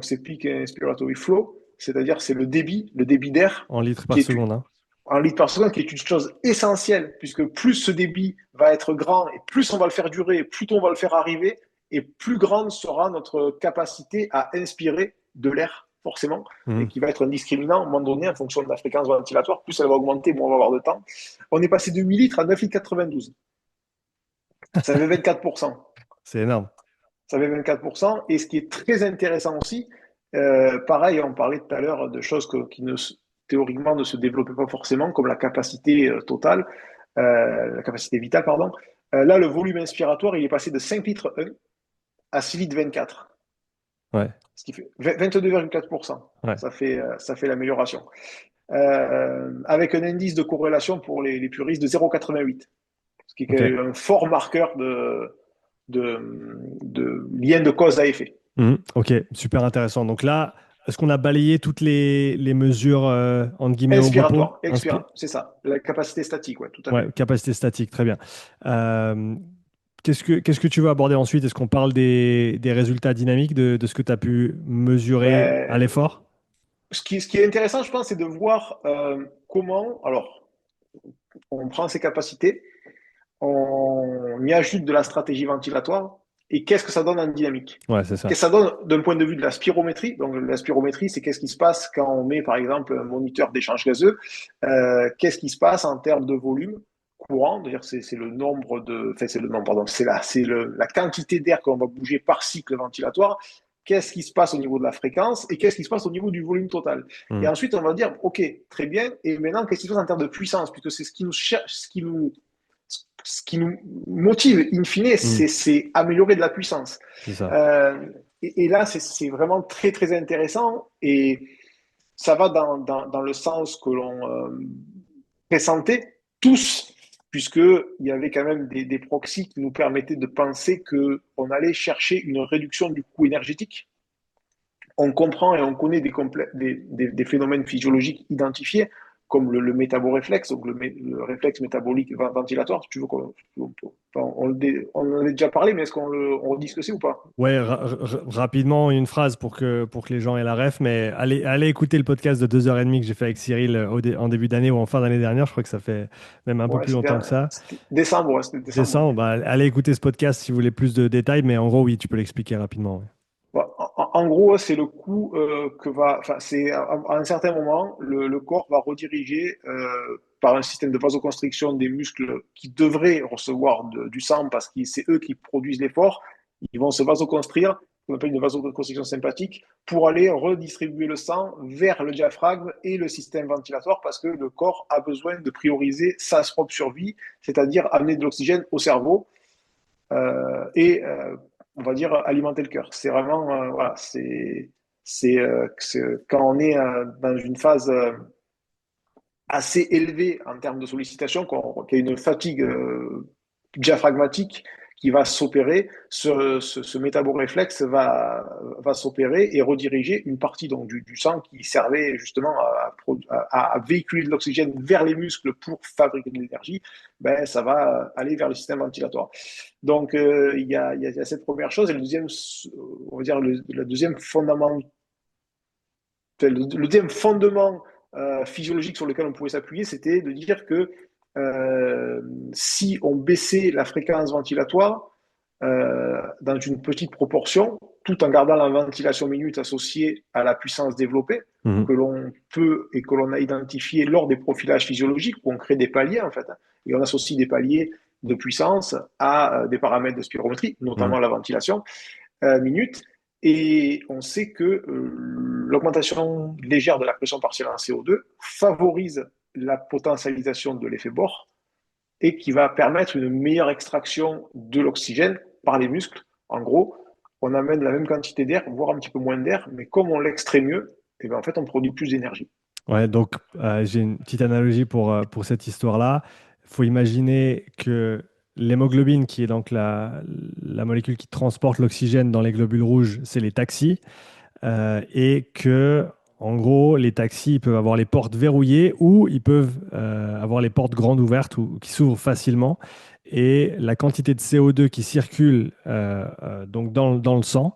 c'est Peak Inspiratory Flow, c'est-à-dire c'est le débit d'air, En litres qui par est seconde, hein. en litres par seconde, qui est une chose essentielle, puisque plus ce débit va être grand, et plus on va le faire durer, et plus on va le faire arriver, et plus grande sera notre capacité à inspirer de l'air, forcément, et Hmm. qui va être un discriminant à un moment donné en fonction de la fréquence ventilatoire. Plus elle va augmenter, moins on va avoir de temps. On est passé de 8 litres à 9,92 litres. Ça fait 24%. C'est énorme. Ça fait 24%. Et ce qui est très intéressant aussi, pareil, on parlait tout à l'heure de choses qui théoriquement ne se développaient pas forcément, comme la capacité totale, la capacité vitale, pardon. Là, le volume inspiratoire, il est passé de 5 litres 1 à 6 litres 24, Ouais. ce qui fait 22,4%. Ouais. Ça fait l'amélioration. Avec un indice de corrélation pour les puristes de 0,88, ce qui Ok. est un fort marqueur de lien de cause à effet. Hmm. Ok. Super intéressant. Donc là, est-ce qu'on a balayé toutes les mesures, entre guillemets, au repos? Inspiratoire, expiratoire, c'est ça. La capacité statique, ouais, tout à Ouais, fait. capacité statique, très bien. Euh, qu'est-ce que tu veux aborder ensuite? Est-ce qu'on parle des résultats dynamiques de ce que tu as pu mesurer à Ben, l'effort? ce qui est intéressant, je pense, c'est de voir comment, alors, on prend ces capacités, on y ajoute de la stratégie ventilatoire, et qu'est-ce que ça donne en dynamique? Ouais, c'est ça. Qu'est-ce que ça donne d'un point de vue de la spirométrie? Donc, la spirométrie, c'est qu'est-ce qui se passe quand on met, par exemple, un moniteur d'échange gazeux? Qu'est-ce qui se passe en termes de volume courant? C'est-à-dire, c'est le nombre de, enfin, c'est le nombre, pardon, la quantité d'air qu'on va bouger par cycle ventilatoire. Qu'est-ce qui se passe au niveau de la fréquence et qu'est-ce qui se passe au niveau du volume total? Et Hmm. ensuite, on va dire, OK, très bien. Et maintenant, qu'est-ce qui se passe en termes de puissance? Puisque c'est ce qui nous motive, in fine, Hmm. c'est améliorer de la puissance. C'est ça. Euh, et là, c'est vraiment très, très intéressant, et ça va dans le sens que l'on pressentait tous, puisqu'il y avait quand même des proxys qui nous permettaient de penser qu'on allait chercher une réduction du coût énergétique. On comprend et on connaît des phénomènes physiologiques identifiés, comme le métaboréflexe, donc le réflexe métabolique ventilatoire. Tu veux on en a déjà parlé, mais est-ce on redit ce que c'est ou pas? Ouais, rapidement, une phrase pour que les gens aient la ref, mais allez écouter le podcast de 2h30 que j'ai fait avec Cyril en début d'année ou en fin d'année dernière. Je crois que ça fait même un peu Ouais, plus longtemps que ça. c'était décembre, ouais, c'était décembre. Décembre, bah, allez écouter ce podcast si vous voulez plus de détails, mais en gros, oui, tu peux l'expliquer rapidement. Ouais. Ouais, en gros, c'est le coup enfin, c'est à un certain moment, le corps va rediriger par un système de vasoconstriction des muscles qui devraient recevoir du sang parce que c'est eux qui produisent l'effort. Ils vont se vasoconstruire, qu'on appelle une vasoconstriction sympathique, pour aller redistribuer le sang vers le diaphragme et le système ventilatoire parce que le corps a besoin de prioriser sa propre survie, c'est-à-dire amener de l'oxygène au cerveau et on va dire alimenter le cœur. C'est vraiment voilà, quand on est dans une phase assez élevée en termes de sollicitation, qu'il y a une fatigue diaphragmatique qui va s'opérer, ce métaboréflexe va s'opérer et rediriger une partie donc, du sang qui servait justement à véhiculer de l'oxygène vers les muscles pour fabriquer de l'énergie, ben, ça va aller vers le système ventilatoire. Donc, il y a cette première chose. Et le deuxième, on va dire, le deuxième fondament, le deuxième fondement physiologique sur lequel on pouvait s'appuyer, c'était de dire que si on baissait la fréquence ventilatoire dans une petite proportion, tout en gardant la ventilation minute associée à la puissance développée, Mhm. que l'on peut et que l'on a identifié lors des profilages physiologiques, où on crée des paliers en fait, et on associe des paliers de puissance à des paramètres de spirométrie, notamment Mhm. la ventilation minute. Et on sait que l'augmentation légère de la pression partielle en CO2 favorise la potentialisation de l'effet Bohr et qui va permettre une meilleure extraction de l'oxygène par les muscles. En gros, on amène la même quantité d'air, voire un petit peu moins d'air, mais comme on l'extrait mieux, et bien en fait, on produit plus d'énergie. Ouais, donc j'ai une petite analogie pour cette histoire-là. Il faut imaginer que l'hémoglobine, qui est donc la molécule qui transporte l'oxygène dans les globules rouges, c'est les taxis. Et que, en gros, les taxis ils peuvent avoir les portes verrouillées ou ils peuvent avoir les portes grandes ouvertes ou qui s'ouvrent facilement. Et la quantité de CO2 qui circule donc dans le sang,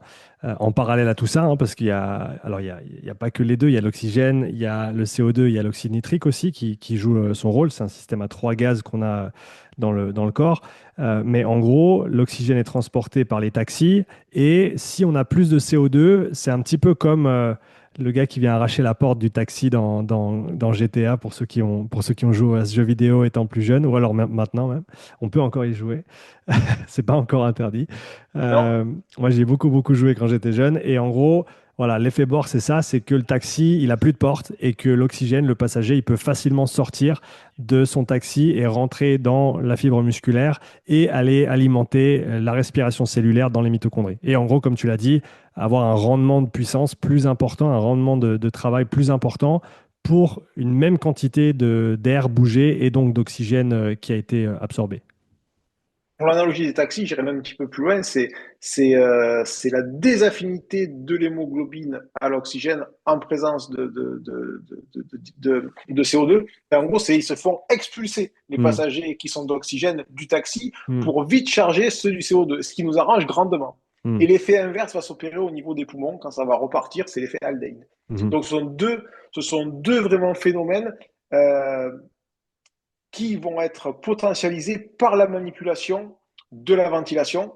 en parallèle à tout ça, hein, parce qu'il y a, alors il y a pas que les deux, il y a l'oxygène, il y a le CO2, il y a l'oxyde nitrique aussi qui joue son rôle. C'est un système à trois gaz qu'on a dans le corps. Mais en gros, l'oxygène est transporté par les taxis et si on a plus de CO2, c'est un petit peu comme le gars qui vient arracher la porte du taxi dans GTA pour ceux qui ont joué à ce jeu vidéo étant plus jeune, ou alors maintenant même. On peut encore y jouer. C'est pas encore interdit. Non. Euh, Moi, j'ai beaucoup joué quand j'étais jeune. Et en gros, voilà, l'effet bord, c'est ça, c'est que le taxi, il a plus de porte et que l'oxygène, le passager, il peut facilement sortir de son taxi et rentrer dans la fibre musculaire et aller alimenter la respiration cellulaire dans les mitochondries. Et en gros, comme tu l'as dit, avoir un rendement de puissance plus important, un rendement de travail plus important pour une même quantité d'air bougé et donc d'oxygène qui a été absorbé. Pour l'analogie des taxis, j'irais même un petit peu plus loin, c'est la désaffinité de l'hémoglobine à l'oxygène en présence de CO2. Et en gros, ils se font expulser les Hmm. passagers qui sont d'oxygène du taxi Hmm. pour vite charger ceux du CO2, ce qui nous arrange grandement. Hmm. Et l'effet inverse va s'opérer au niveau des poumons quand ça va repartir, c'est l'effet Haldane. Hmm. Donc ce sont deux vraiment phénomènes euh, qui vont être potentialisés par la manipulation de la ventilation.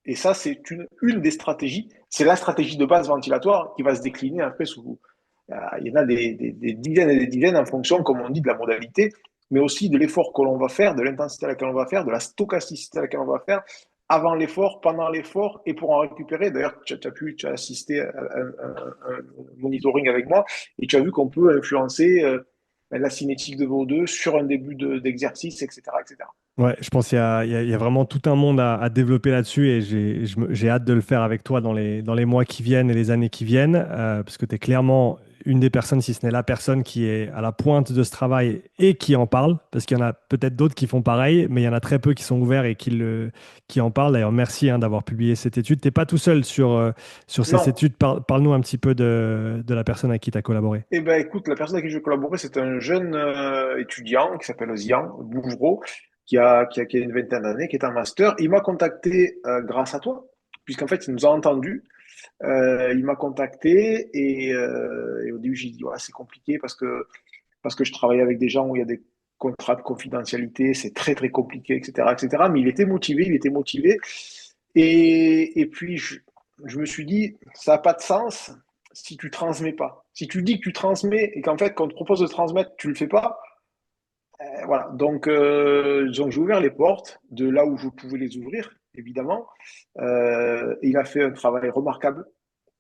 Et ça, c'est une des stratégies. C'est la stratégie de base ventilatoire qui va se décliner après sous. Il y en a des dizaines et des dizaines en fonction, comme on dit, de la modalité, mais aussi de l'effort que l'on va faire, de l'intensité à laquelle on va faire, de la stochasticité à laquelle on va faire, avant l'effort, pendant l'effort, et pour en récupérer. D'ailleurs, tu as assisté à un monitoring avec moi, et tu as vu qu'on peut influencer la cinétique de VO2 sur un début d'exercice, etc., etc. Ouais, je pense qu'il y a vraiment tout un monde à développer là-dessus et j'ai hâte de le faire avec toi dans les mois qui viennent et les années qui viennent, parce que tu es clairement une des personnes, si ce n'est la personne qui est à la pointe de ce travail et qui en parle, parce qu'il y en a peut-être d'autres qui font pareil, mais il y en a très peu qui sont ouverts et qui en parlent. D'ailleurs, merci d'avoir publié cette étude. Tu n'es pas tout seul sur cette Non. étude. Parle-nous un petit peu de la personne avec qui tu as collaboré. Eh ben, écoute, la personne avec qui je collaborais, c'est un jeune étudiant qui s'appelle Zian Bouvreau, qui a une vingtaine d'années, qui est en master. Il m'a contacté grâce à toi, puisqu'en fait, il nous a entendus. Il m'a contacté et au début, j'ai dit, ouais, c'est compliqué parce que je travaille avec des gens où il y a des contrats de confidentialité, c'est très, très compliqué, etc., etc. Mais il était motivé, il était motivé. Et puis, je me suis dit, ça n'a pas de sens si tu transmets pas. Si tu dis que tu transmets et qu'en fait, quand on te propose de transmettre, tu le fais pas, voilà. Donc j'ai ouvert les portes de là où je pouvais les ouvrir, évidemment. Il a fait un travail remarquable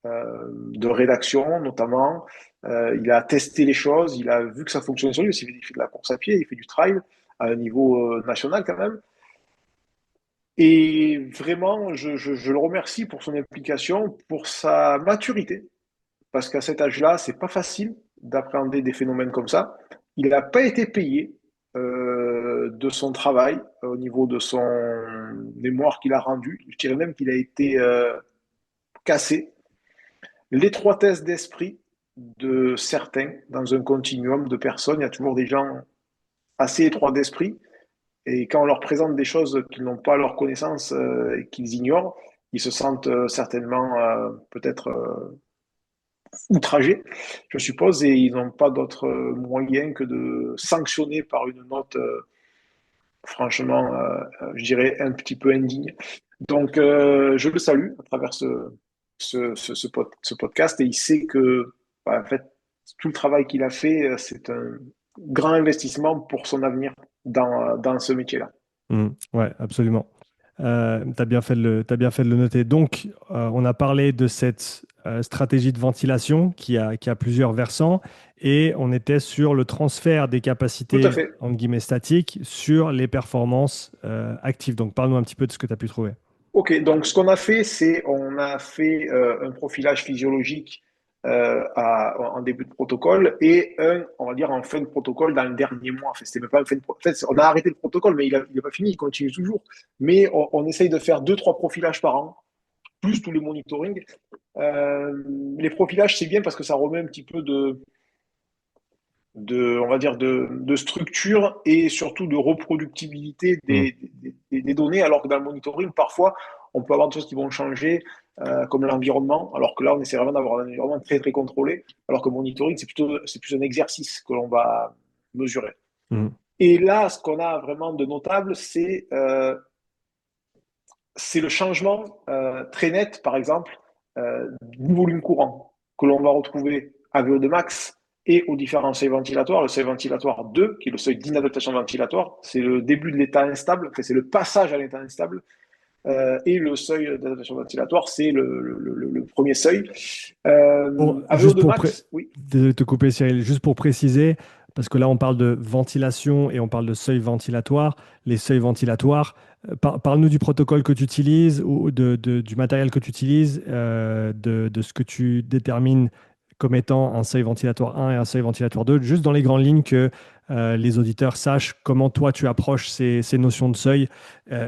de rédaction, notamment. Il a testé les choses, il a vu que ça fonctionnait sur lui. Il fait de la course à pied, il fait du trail à un niveau national quand même. Et vraiment, je le remercie pour son implication, pour sa maturité, parce qu'à cet âge-là, c'est pas facile d'appréhender des phénomènes comme ça. Il n'a pas été payé de son travail au niveau de son mémoire qu'il a rendu. Je dirais même qu'il a été cassé. L'étroitesse d'esprit de certains dans un continuum de personnes, il y a toujours des gens assez étroits d'esprit. Et quand on leur présente des choses qu'ils n'ont pas à leur connaissance et qu'ils ignorent, ils se sentent certainement peut-être outragés, je suppose, et ils n'ont pas d'autre moyen que de sanctionner par une note, franchement, je dirais, un petit peu indigne. Donc, je le salue à travers ce podcast et il sait que, bah, en fait, tout le travail qu'il a fait, c'est un grand investissement pour son avenir dans ce métier-là. Ouais, absolument. Tu as bien fait t'as bien fait de le noter. Donc, on a parlé de cette stratégie de ventilation qui a plusieurs versants et on était sur le transfert des Tout à capacités, fait. entre guillemets, statiques sur les performances actives. Donc, parle-nous un petit peu de ce que tu as pu trouver. Ok, donc ce qu'on a fait, c'est on a fait un profilage physiologique en début de protocole et on va dire, en fin de protocole dans le dernier mois. Enfin, c'était même pas en fait, on a arrêté le protocole, mais il a pas fini, il continue toujours. Mais on essaye de faire deux, trois profilages par an, plus tous les monitorings. Les profilages, c'est bien parce que ça remet un petit peu on va dire, de structure et surtout de reproductibilité Mm. des données, alors que dans le monitoring, parfois, on peut avoir des choses qui vont changer, comme l'environnement, alors que là, on essaie vraiment d'avoir un environnement très, très contrôlé, alors que le monitoring, c'est plus un exercice que l'on va mesurer. Mm. Et là, ce qu'on a vraiment de notable, c'est le changement très net, par exemple, du volume courant que l'on va retrouver à VO2 max et aux différents seuils ventilatoires. Le seuil ventilatoire 2, qui est le seuil d'inadaptation ventilatoire, c'est le début de l'état instable, enfin, c'est le passage à l'état instable. Et le seuil d'adaptation ventilatoire, c'est le premier seuil. À Juste VO2 pour max, oui. désolé de te couper, Cyril, juste pour préciser, parce que là, on parle de ventilation et on parle de seuil ventilatoire. Les seuils ventilatoires, parle-nous du protocole que tu utilises ou du matériel que tu utilises, de ce que tu détermines comme étant un seuil ventilatoire 1 et un seuil ventilatoire 2, juste dans les grandes lignes que les auditeurs sachent comment toi tu approches ces notions de seuil.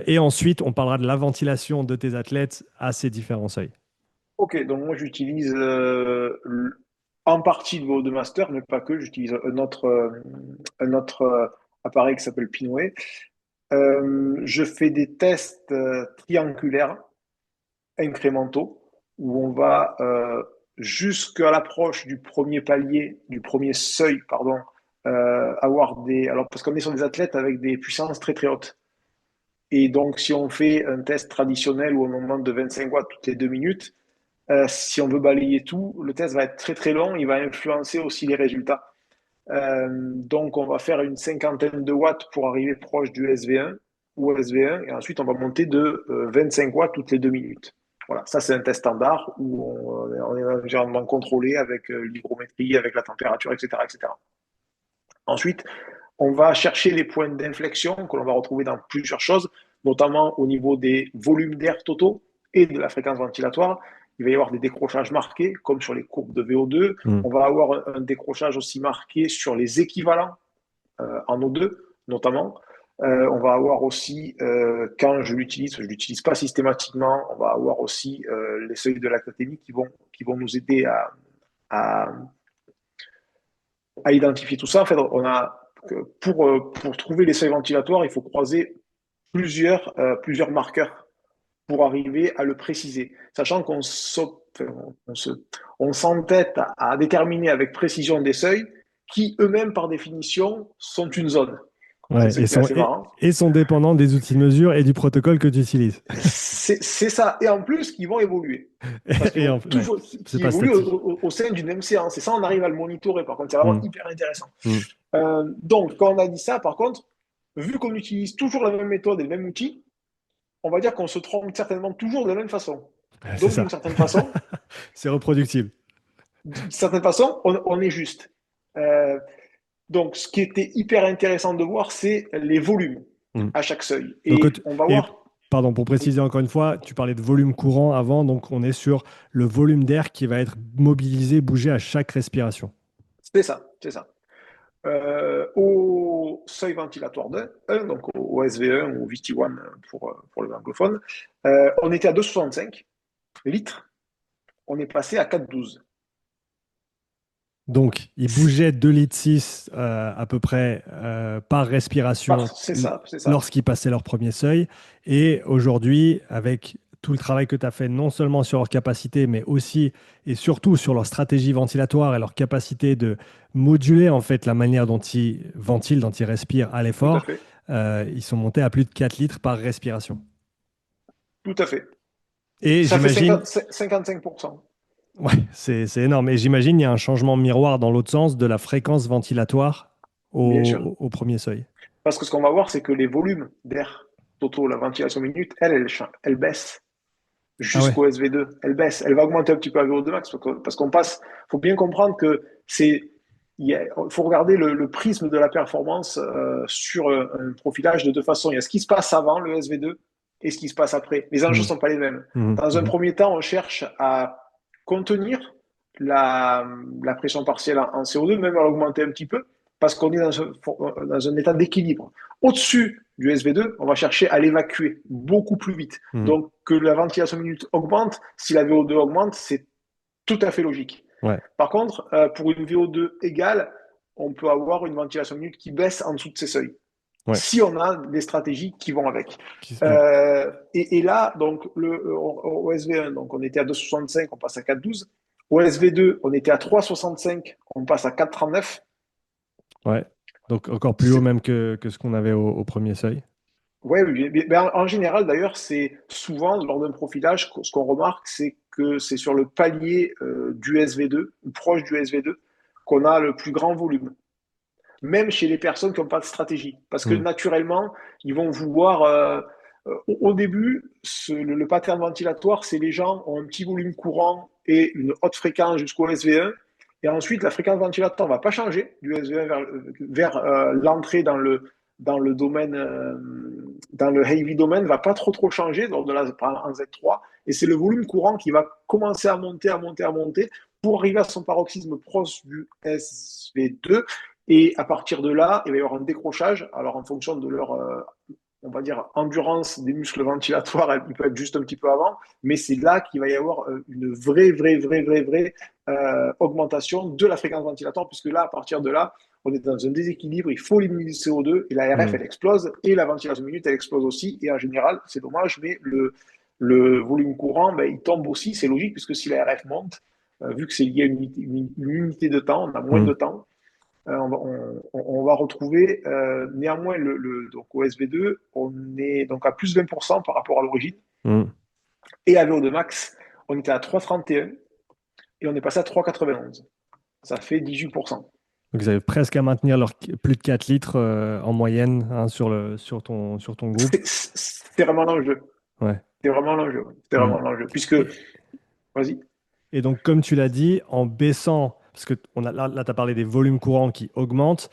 Et ensuite, on parlera de la ventilation de tes athlètes à ces différents seuils. Ok, donc moi j'utilise en partie le VO2 master, mais pas que. J'utilise un autre appareil qui s'appelle Pinway. Je fais des tests triangulaires incrémentaux où on va jusqu'à l'approche du premier palier, du premier seuil, pardon, avoir des. Alors, parce qu'on est sur des athlètes avec des puissances très très hautes. Et donc, si on fait un test traditionnel où on augmente de 25 watts toutes les 2 minutes, si on veut balayer tout, le test va être très très long, il va influencer aussi les résultats. Donc, on va faire une cinquantaine de watts pour arriver proche du SV1 ou SV1, et ensuite on va monter de 25 watts toutes les 2 minutes. Voilà, ça c'est un test standard où on est dans un environnement contrôlé avec l'hygrométrie, avec la température, etc., etc. Ensuite, on va chercher les points d'inflexion que l'on va retrouver dans plusieurs choses, notamment au niveau des volumes d'air totaux et de la fréquence ventilatoire. il va y avoir des décrochages marqués, comme sur les courbes de VO2. Mm. On va avoir un décrochage aussi marqué sur les équivalents en O2, notamment. On va avoir aussi, quand je l'utilise pas systématiquement, on va avoir aussi les seuils de lactatémie qui vont nous aider à, à identifier tout ça. En fait, pour trouver les seuils ventilatoires, il faut croiser plusieurs marqueurs pour arriver à le préciser, sachant on s'entête à déterminer avec précision des seuils qui eux-mêmes, par définition, sont une zone. C'est Ouais, ce qui est assez marrant. et sont dépendants des outils de mesure et du protocole que tu utilises. C'est ça. Et en plus, qui vont évoluer. Parce qu'ils vont Ouais, toujours, c'est qui pas évoluent statique. au sein d'une même séance. Et ça, on arrive à le monitorer. Par contre, c'est vraiment Mm. hyper intéressant. Mm. Donc, quand on a dit ça, par contre, vu qu'on utilise toujours la même méthode et le même outil, on va dire qu'on se trompe certainement toujours de la même façon. C'est Donc, ça. C'est reproductible. d'une certaine façon, on est juste. Euh, donc, ce qui était hyper intéressant de voir, c'est les volumes Mm. à chaque seuil. Donc, Et on va et voir. pardon, pour Oui, préciser encore une fois, tu parlais de volume courant avant, donc on est sur le volume d'air qui va être mobilisé, bougé à chaque respiration. c'est ça, c'est ça. Au seuil ventilatoire d'un, donc au SV1 ou VT1 pour le anglophone, on était à 2,65 litres, on est passé à 4,12. Donc, il bougeait 2,6 litres à peu près par respiration C'est ça, c'est ça. lorsqu'ils passaient leur premier seuil. Et aujourd'hui, avec tout le travail que tu as fait, non seulement sur leur capacité, mais aussi et surtout sur leur stratégie ventilatoire et leur capacité de moduler en fait la manière dont ils ventilent, dont ils respirent à Tout à l'effort, fait, ils sont montés à plus de 4 litres par respiration. tout à fait. Et Ça fait j'imagine, 55%. ouais, c'est énorme. Et j'imagine il y a un changement miroir dans l'autre sens de la fréquence ventilatoire Bien sûr. au premier seuil. Parce que ce qu'on va voir, c'est que les volumes d'air totaux, la ventilation minute, elle baisse Ah ouais. jusqu'au SV2. Elle baisse. Elle va augmenter un petit peu à VO2 max parce qu'on passe. Il faut bien comprendre que c'est. Il faut regarder le prisme de la performance sur un profilage de deux façons. Il y a ce qui se passe avant le SV2 et ce qui se passe après. Les enjeux ne Mhm, sont pas les mêmes. mhm, Dans un mhm. premier temps, on cherche à contenir la pression partielle en CO2, même à l'augmenter un petit peu, parce qu'on est dans un état d'équilibre. Au-dessus du SV2, on va chercher à l'évacuer beaucoup plus vite. Mhm. Donc, que la ventilation minute augmente, si la VO2 augmente, c'est tout à fait logique. Ouais, Par contre, pour une VO2 égale, on peut avoir une ventilation minute qui baisse en dessous de ces seuils. ouais. Si on a des stratégies qui vont avec. Ouais. Et là, donc, au SV1, donc, on était à 2,65, on passe à 4,12. Au SV2, on était à 3,65, on passe à 4,39. Ouais. Donc encore plus haut C'est- même que ce qu'on avait au premier seuil. Ouais, oui, ben, en général, d'ailleurs, c'est souvent lors d'un profilage, ce qu'on remarque, c'est que c'est sur le palier du SV2, ou proche du SV2, qu'on a le plus grand volume. Même chez les personnes qui n'ont pas de stratégie. Parce que Mhm. naturellement, ils vont vouloir. Au début, le pattern ventilatoire, c'est les gens ont un petit volume courant et une haute fréquence jusqu'au SV1. Et ensuite, la fréquence ventilatoire ne va pas changer du SV1 vers l'entrée dans le domaine, dans le heavy domaine, ne va pas trop changer lors de la, en Z3. Et c'est le volume courant qui va commencer à monter, à monter, à monter pour arriver à son paroxysme proche du SV2. Et à partir de là, il va y avoir un décrochage. Alors, en fonction de leur, on va dire, endurance des muscles ventilatoires, il peut être juste un petit peu avant, mais c'est là qu'il va y avoir une vraie augmentation de la fréquence ventilatoire, puisque là, à partir de là, on est dans un déséquilibre, il faut éliminer le CO2, et la RF, Mhm. elle explose, et la ventilation minute, elle explose aussi, et en général, c'est dommage, mais le volume courant, ben, il tombe aussi, c'est logique, puisque si la RF monte, vu que c'est lié à une unité de temps, on a moins Mhm. de temps, on va retrouver néanmoins donc au SV2, on est donc à plus de 20% par rapport à l'origine. Mhm. Et à VO2 max, on était à 3,31 et on est passé à 3,91. Ça fait 18%. Donc, ils avaient presque à maintenir leur plus de 4 litres en moyenne hein, sur ton groupe. C'est vraiment l'enjeu. Ouais. C'est vraiment l'enjeu. C'est Mhm. vraiment l'enjeu. Puisque, Et, vas-y. et donc, comme tu l'as dit, en baissant, parce que là tu as parlé des volumes courants qui augmentent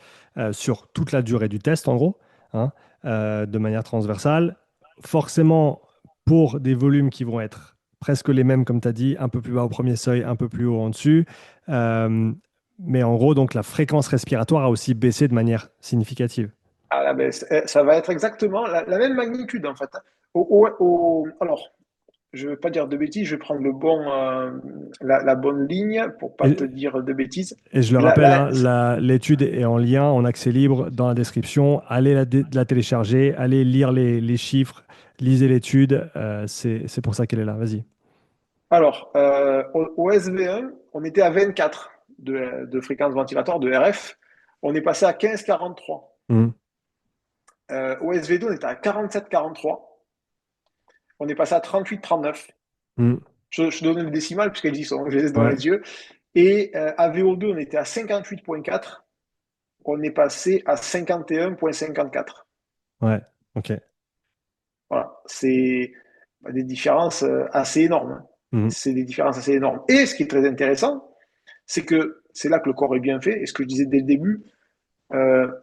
sur toute la durée du test, en gros, hein, de manière transversale. Forcément, pour des volumes qui vont être presque les mêmes, comme tu as dit, un peu plus bas au premier seuil, un peu plus haut en dessus. Euh, mais en gros, donc la fréquence respiratoire a aussi baissé de manière significative. À la baisse. Ça va être exactement la même magnitude, en fait. Alors, je ne vais pas dire de bêtises, je vais prendre la bonne ligne pour pas te Et, dire de bêtises. et je le La, rappelle, la- hein, l'étude est en lien, en accès libre dans la description. Allez la télécharger, allez lire les chiffres, lisez l'étude. C'est pour ça qu'elle est là. Vas-y. alors, au SV1, on était à 24 de fréquence ventilatoire, de RF. On est passé à 15,43. Mhm. Au SV2, on était à 47,43. On est passé à 38,39. Mhm. Je donne le décimal puisqu'elles y sont, je les ai devant Ouais, les yeux. Et à VO2, on était à 58,4. On est passé à 51,54. ouais, ok. Voilà, c'est des différences assez énormes, hein. Mhm. C'est des différences assez énormes. Et ce qui est très intéressant, c'est que c'est là que le corps est bien fait. Et ce que je disais dès le début,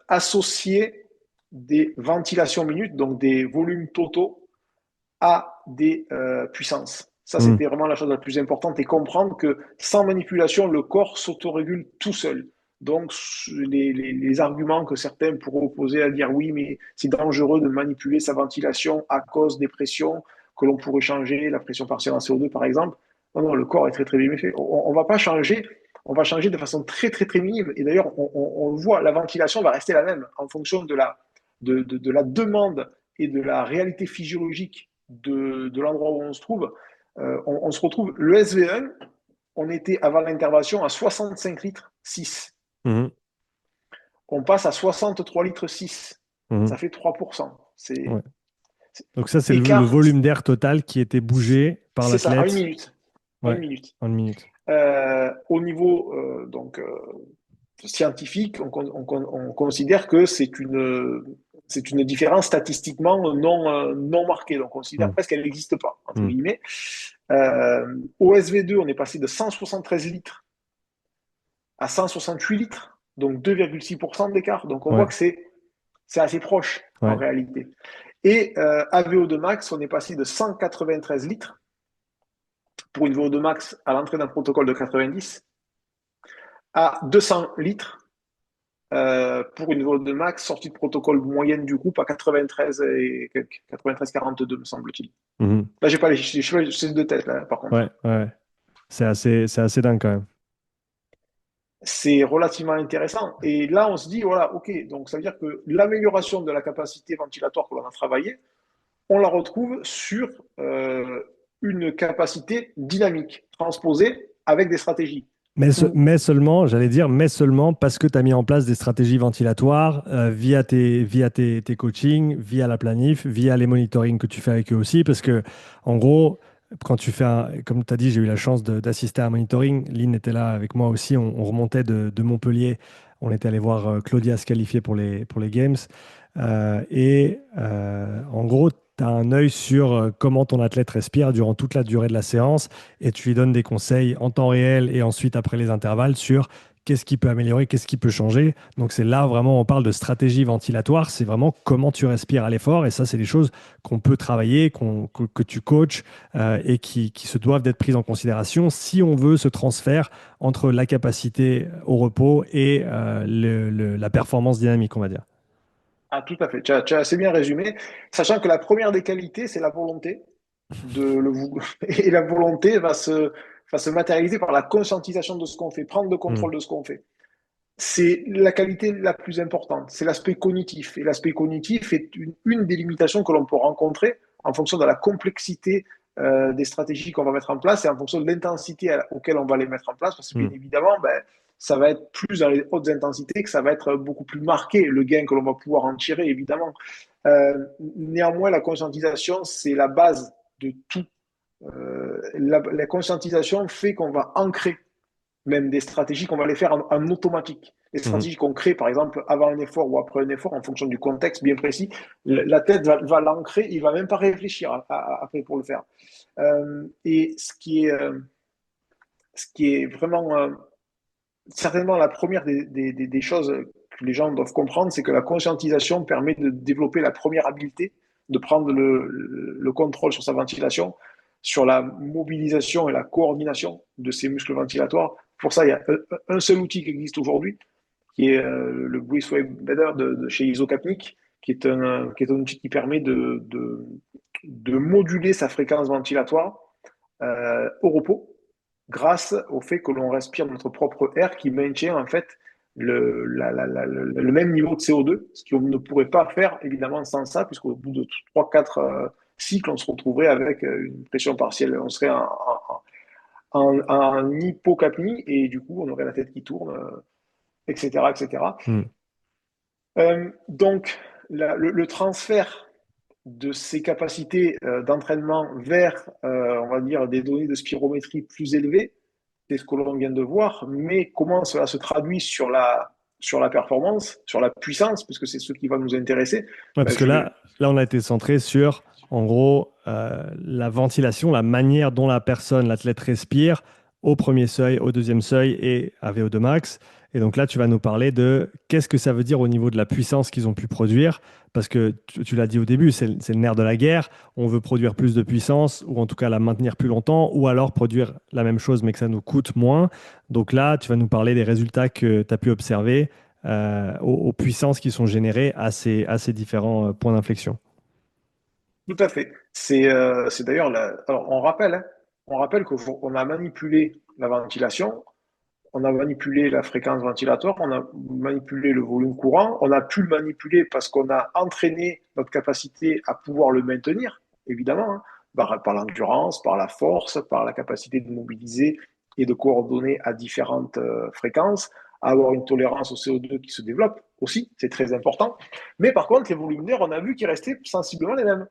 associer des ventilations minutes, donc des volumes totaux, à des puissances. Ça, Mhm. c'était vraiment la chose la plus importante et comprendre que sans manipulation, le corps s'autorégule tout seul. Donc, les arguments que certains pourraient opposer à dire oui, mais c'est dangereux de manipuler sa ventilation à cause des pressions que l'on pourrait changer, la pression partielle en CO2 par exemple. Non, non, le corps est très très bien fait. On va pas changer, on va changer de façon très très très minime. Et d'ailleurs, on voit, la ventilation va rester la même en fonction de la demande et de la réalité physiologique de l'endroit où on se trouve. On se retrouve, le SV1, on était avant l'intervention à 65 litres 6. Mhm. On passe à 63 litres 6. Mhm. Ça fait 3%. Ouais. C'est Donc ça, c'est le écart, volume d'air total qui était bougé par c'est ça, en une l'athlète. minute. En une Ouais, minute. en une minute. Au niveau scientifique, on considère que c'est une différence statistiquement non marquée. Donc, on considère Mhm. presque qu'elle n'existe pas, entre Mhm. guillemets. Au SV2, on est passé de 173 litres à 168 litres, donc 2,6% d'écart. Donc, on voit Ouais, que c'est assez proche en ouais. réalité. Et à VO2 max, on est passé de 193 litres pour une VO2 max à l'entrée d'un protocole de 90 à 200 litres pour une VO2 max sortie de protocole moyenne du groupe à 93 et 93,42 me semble-t-il. Mhm. Là, j'ai pas les chiffres, c'est de tête là, par Ouais, contre. ouais. C'est assez dingue quand même. C'est relativement intéressant. Et là, on se dit, voilà, ok, donc ça veut dire que l'amélioration de la capacité ventilatoire que l'on a travaillé, on la retrouve sur une capacité dynamique, transposée avec des stratégies. Ou Mais seulement, j'allais dire, mais seulement parce que tu as mis en place des stratégies ventilatoires via tes coachings, via la planif, via les monitorings que tu fais avec eux aussi. Parce que, en gros, quand tu fais comme tu as dit, j'ai eu la chance d'assister à un monitoring. Lynn était là avec moi aussi. On remontait de Montpellier. On était allé voir Claudia se qualifier pour les Games. En gros, tu as un œil sur comment ton athlète respire durant toute la durée de la séance et tu lui donnes des conseils en temps réel et ensuite après les intervalles sur qu'est-ce qui peut améliorer, qu'est-ce qui peut changer. Donc c'est là vraiment on parle de stratégie ventilatoire, c'est vraiment comment tu respires à l'effort et ça c'est des choses qu'on peut travailler, que tu coaches et qui se doivent d'être prises en considération si on veut ce transfert entre la capacité au repos et la performance dynamique, on va dire. ah, tout à fait, tu as assez bien résumé, sachant que la première des qualités, c'est la volonté et la volonté va se matérialiser par la conscientisation de ce qu'on fait, prendre le Hmm. contrôle de ce qu'on fait. C'est la qualité la plus importante, c'est l'aspect cognitif. Et l'aspect cognitif est une des limitations que l'on peut rencontrer en fonction de la complexité des stratégies qu'on va mettre en place et en fonction de l'intensité auquel on va les mettre en place. Parce que Hmm. bien évidemment, ben, ça va être plus dans les hautes intensités que ça va être beaucoup plus marqué, le gain que l'on va pouvoir en tirer, évidemment. Néanmoins, la conscientisation, c'est la base de tout. La conscientisation fait qu'on va ancrer même des stratégies qu'on va les faire en automatique. Les Hmm. stratégies qu'on crée, par exemple, avant un effort ou après un effort, en fonction du contexte bien précis, la tête va l'ancrer, il va même pas réfléchir après pour le faire. Et ce qui est vraiment certainement la première des choses que les gens doivent comprendre, c'est que la conscientisation permet de développer la première habileté, de prendre le contrôle sur sa ventilation, sur la mobilisation et la coordination de ces muscles ventilatoires. Pour ça, il y a un seul outil qui existe aujourd'hui, qui est le Breath Wave Better de chez Isocapnic, qui est un outil qui permet de moduler sa fréquence ventilatoire au repos grâce au fait que l'on respire notre propre air qui maintient en fait le même niveau de CO2, ce qu'on ne pourrait pas faire évidemment sans ça, puisqu'au bout de 3-4 cycles, on se retrouverait avec une pression partielle. On serait en hypocapnie et du coup, on aurait la tête qui tourne, etc. etc. Hmm. Donc, le transfert de ces capacités d'entraînement vers, on va dire, des données de spirométrie plus élevées, c'est ce que l'on vient de voir, mais comment cela se traduit sur la performance, sur la puissance, puisque c'est ce qui va nous intéresser. Ouais, Ben, parce que là, on a été centré sur, en gros, la ventilation, la manière dont la personne, l'athlète respire au premier seuil, au deuxième seuil et à VO2 max. Et donc là, tu vas nous parler de qu'est-ce que ça veut dire au niveau de la puissance qu'ils ont pu produire. Parce que tu l'as dit au début, c'est le nerf de la guerre. On veut produire plus de puissance, ou en tout cas la maintenir plus longtemps, ou alors produire la même chose, mais que ça nous coûte moins. Donc là, tu vas nous parler des résultats que tu as pu observer aux puissances qui sont générées à ces différents points d'inflexion. Tout à fait. C'est d'ailleurs, alors on rappelle qu'on a manipulé la ventilation, on a manipulé la fréquence ventilatoire, on a manipulé le volume courant, on a pu le manipuler parce qu'on a entraîné notre capacité à pouvoir le maintenir, évidemment, hein, par l'endurance, par la force, par la capacité de mobiliser et de coordonner à différentes fréquences, à avoir une tolérance au CO2 qui se développe aussi, c'est très important. Mais par contre, les volumes d'air, on a vu qu'ils restaient sensiblement les mêmes.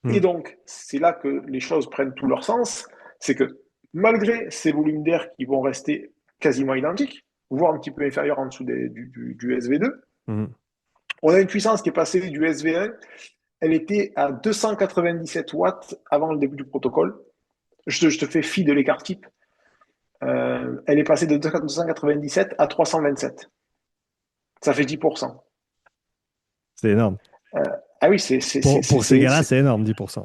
Et Hmm. donc, c'est là que les choses prennent tout leur sens, c'est que malgré ces volumes d'air qui vont rester quasiment identiques, voire un petit peu inférieurs en dessous du SV2, Hmm. on a une puissance qui est passée du SV1, elle était à 297 watts avant le début du protocole. Je te fais fi de l'écart type. Elle est passée de 297 à 327. Ça fait 10%. C'est énorme. Euh, ah oui, Pour ces gars-là, c'est énorme, 10%.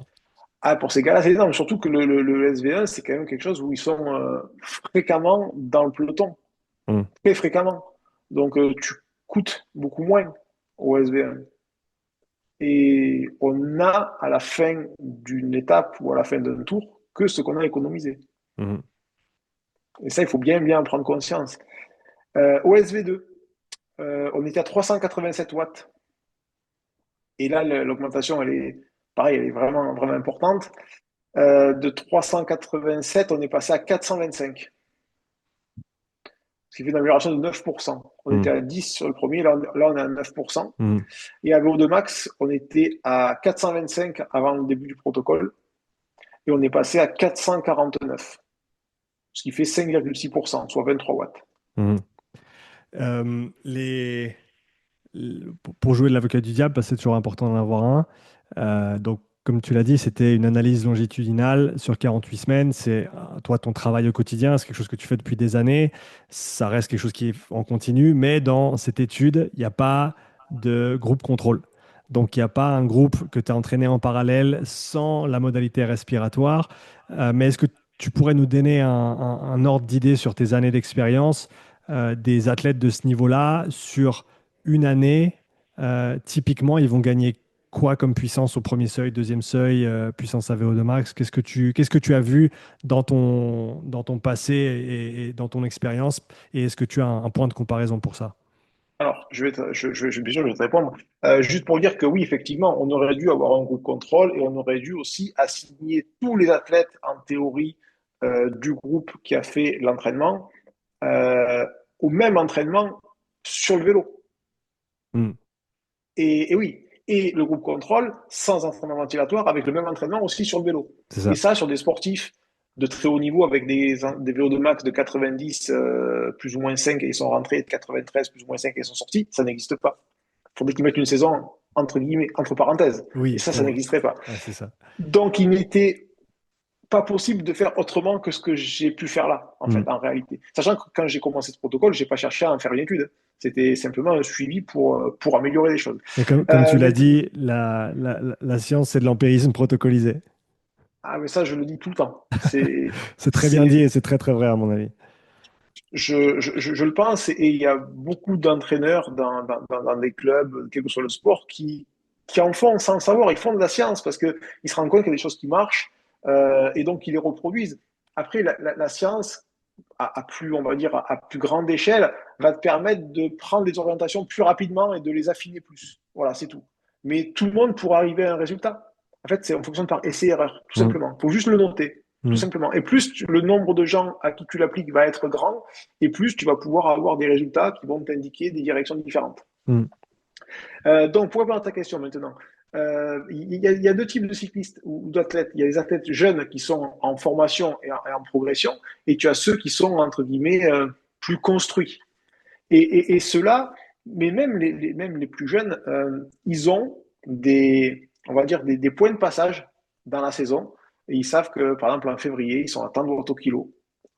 ah, pour ces gars-là, c'est énorme. Surtout que le SV1, c'est quand même quelque chose où ils sont fréquemment dans le peloton. Hmm. Très fréquemment. Donc, tu coûtes beaucoup moins au SV1. Et on a à la fin d'une étape ou à la fin d'un tour que ce qu'on a économisé. Hmm. Et ça, il faut bien en prendre conscience. Au SV2, on était à 387 watts. Et là, l'augmentation, elle est, pareil, elle est vraiment importante. De 387, on est passé à 425. Ce qui fait une amélioration de 9%. On Hmm. était à 10 sur le premier, là on est à 9%. Hmm. Et à VO2 max, on était à 425 avant le début du protocole, et on est passé à 449, ce qui fait 5,6%, soit 23 watts. Hmm. Pour jouer de l'avocat du diable, parce que c'est toujours important d'en avoir un. Donc, comme tu l'as dit, c'était une analyse longitudinale sur 48 semaines. C'est toi, ton travail au quotidien, c'est quelque chose que tu fais depuis des années. Ça reste quelque chose qui est en continu, mais dans cette étude, il n'y a pas de groupe contrôle. Donc, il n'y a pas un groupe que tu as entraîné en parallèle sans la modalité respiratoire. Mais est-ce que tu pourrais nous donner un ordre d'idée sur tes années d'expérience des athlètes de ce niveau-là sur une année, typiquement, ils vont gagner quoi comme puissance au premier seuil, deuxième seuil, puissance AVO2 max? Qu'est-ce que tu as vu dans ton passé et dans ton expérience? Et est-ce que tu as un point de comparaison pour ça? Alors, bien sûr, je vais te répondre. Juste pour dire que oui, effectivement, on aurait dû avoir un groupe contrôle et on aurait dû aussi assigner tous les athlètes, en théorie, du groupe qui a fait l'entraînement euh, au même entraînement sur le vélo. Hmm, Et oui, et le groupe contrôle sans entraînement ventilatoire avec le même entraînement aussi sur le vélo. c'est Et ça. ça, sur des sportifs de très haut niveau avec des vélos de max de 90 plus ou moins 5 et ils sont rentrés, de 93 plus ou moins 5 et ils sont sortis, ça n'existe pas. Il faudrait qu'ils mettent une saison entre guillemets, entre parenthèses. Et Oui, ça oui, n'existerait pas. ouais, c'est ça. Donc, il n'était pas possible de faire autrement que ce que j'ai pu faire là, en Hmm. fait, en réalité. Sachant que quand j'ai commencé ce protocole, j'ai pas cherché à en faire une étude. C'était simplement un suivi pour améliorer les choses. Mais comme tu l'as Mais dit, la science, c'est de l'empirisme protocolisé. Ah, mais ça, je le dis tout le temps. C'est très bien dit C'est, et c'est très très vrai à mon avis. je le pense, et il y a beaucoup d'entraîneurs dans des clubs, quel que soit le sport, qui en font sans savoir. Ils font de la science parce qu'ils se rendent compte qu'il y a des choses qui marchent et donc ils les reproduisent. Après, la science, à plus, on va dire, à plus grande échelle, va te permettre de prendre des orientations plus rapidement et de les affiner plus. Voilà, c'est tout. Mais tout le monde pourra arriver à un résultat. En fait, c'est en fonction de par essai-erreur, tout Mm, simplement. Il faut juste le noter, tout mm. simplement. Et plus le nombre de gens à qui tu l'appliques va être grand, et plus tu vas pouvoir avoir des résultats qui vont t'indiquer des directions différentes. Mm. Donc, pour répondre à ta question maintenant, il y a deux types de cyclistes ou d'athlètes. Il y a les athlètes jeunes qui sont en formation et en progression, et tu as ceux qui sont, entre guillemets, plus construits. Et ceux-là, mais même les plus jeunes, ils ont on va dire, des points de passage dans la saison. Et ils savent que, par exemple, en février, ils sont à tant de watts au kilo.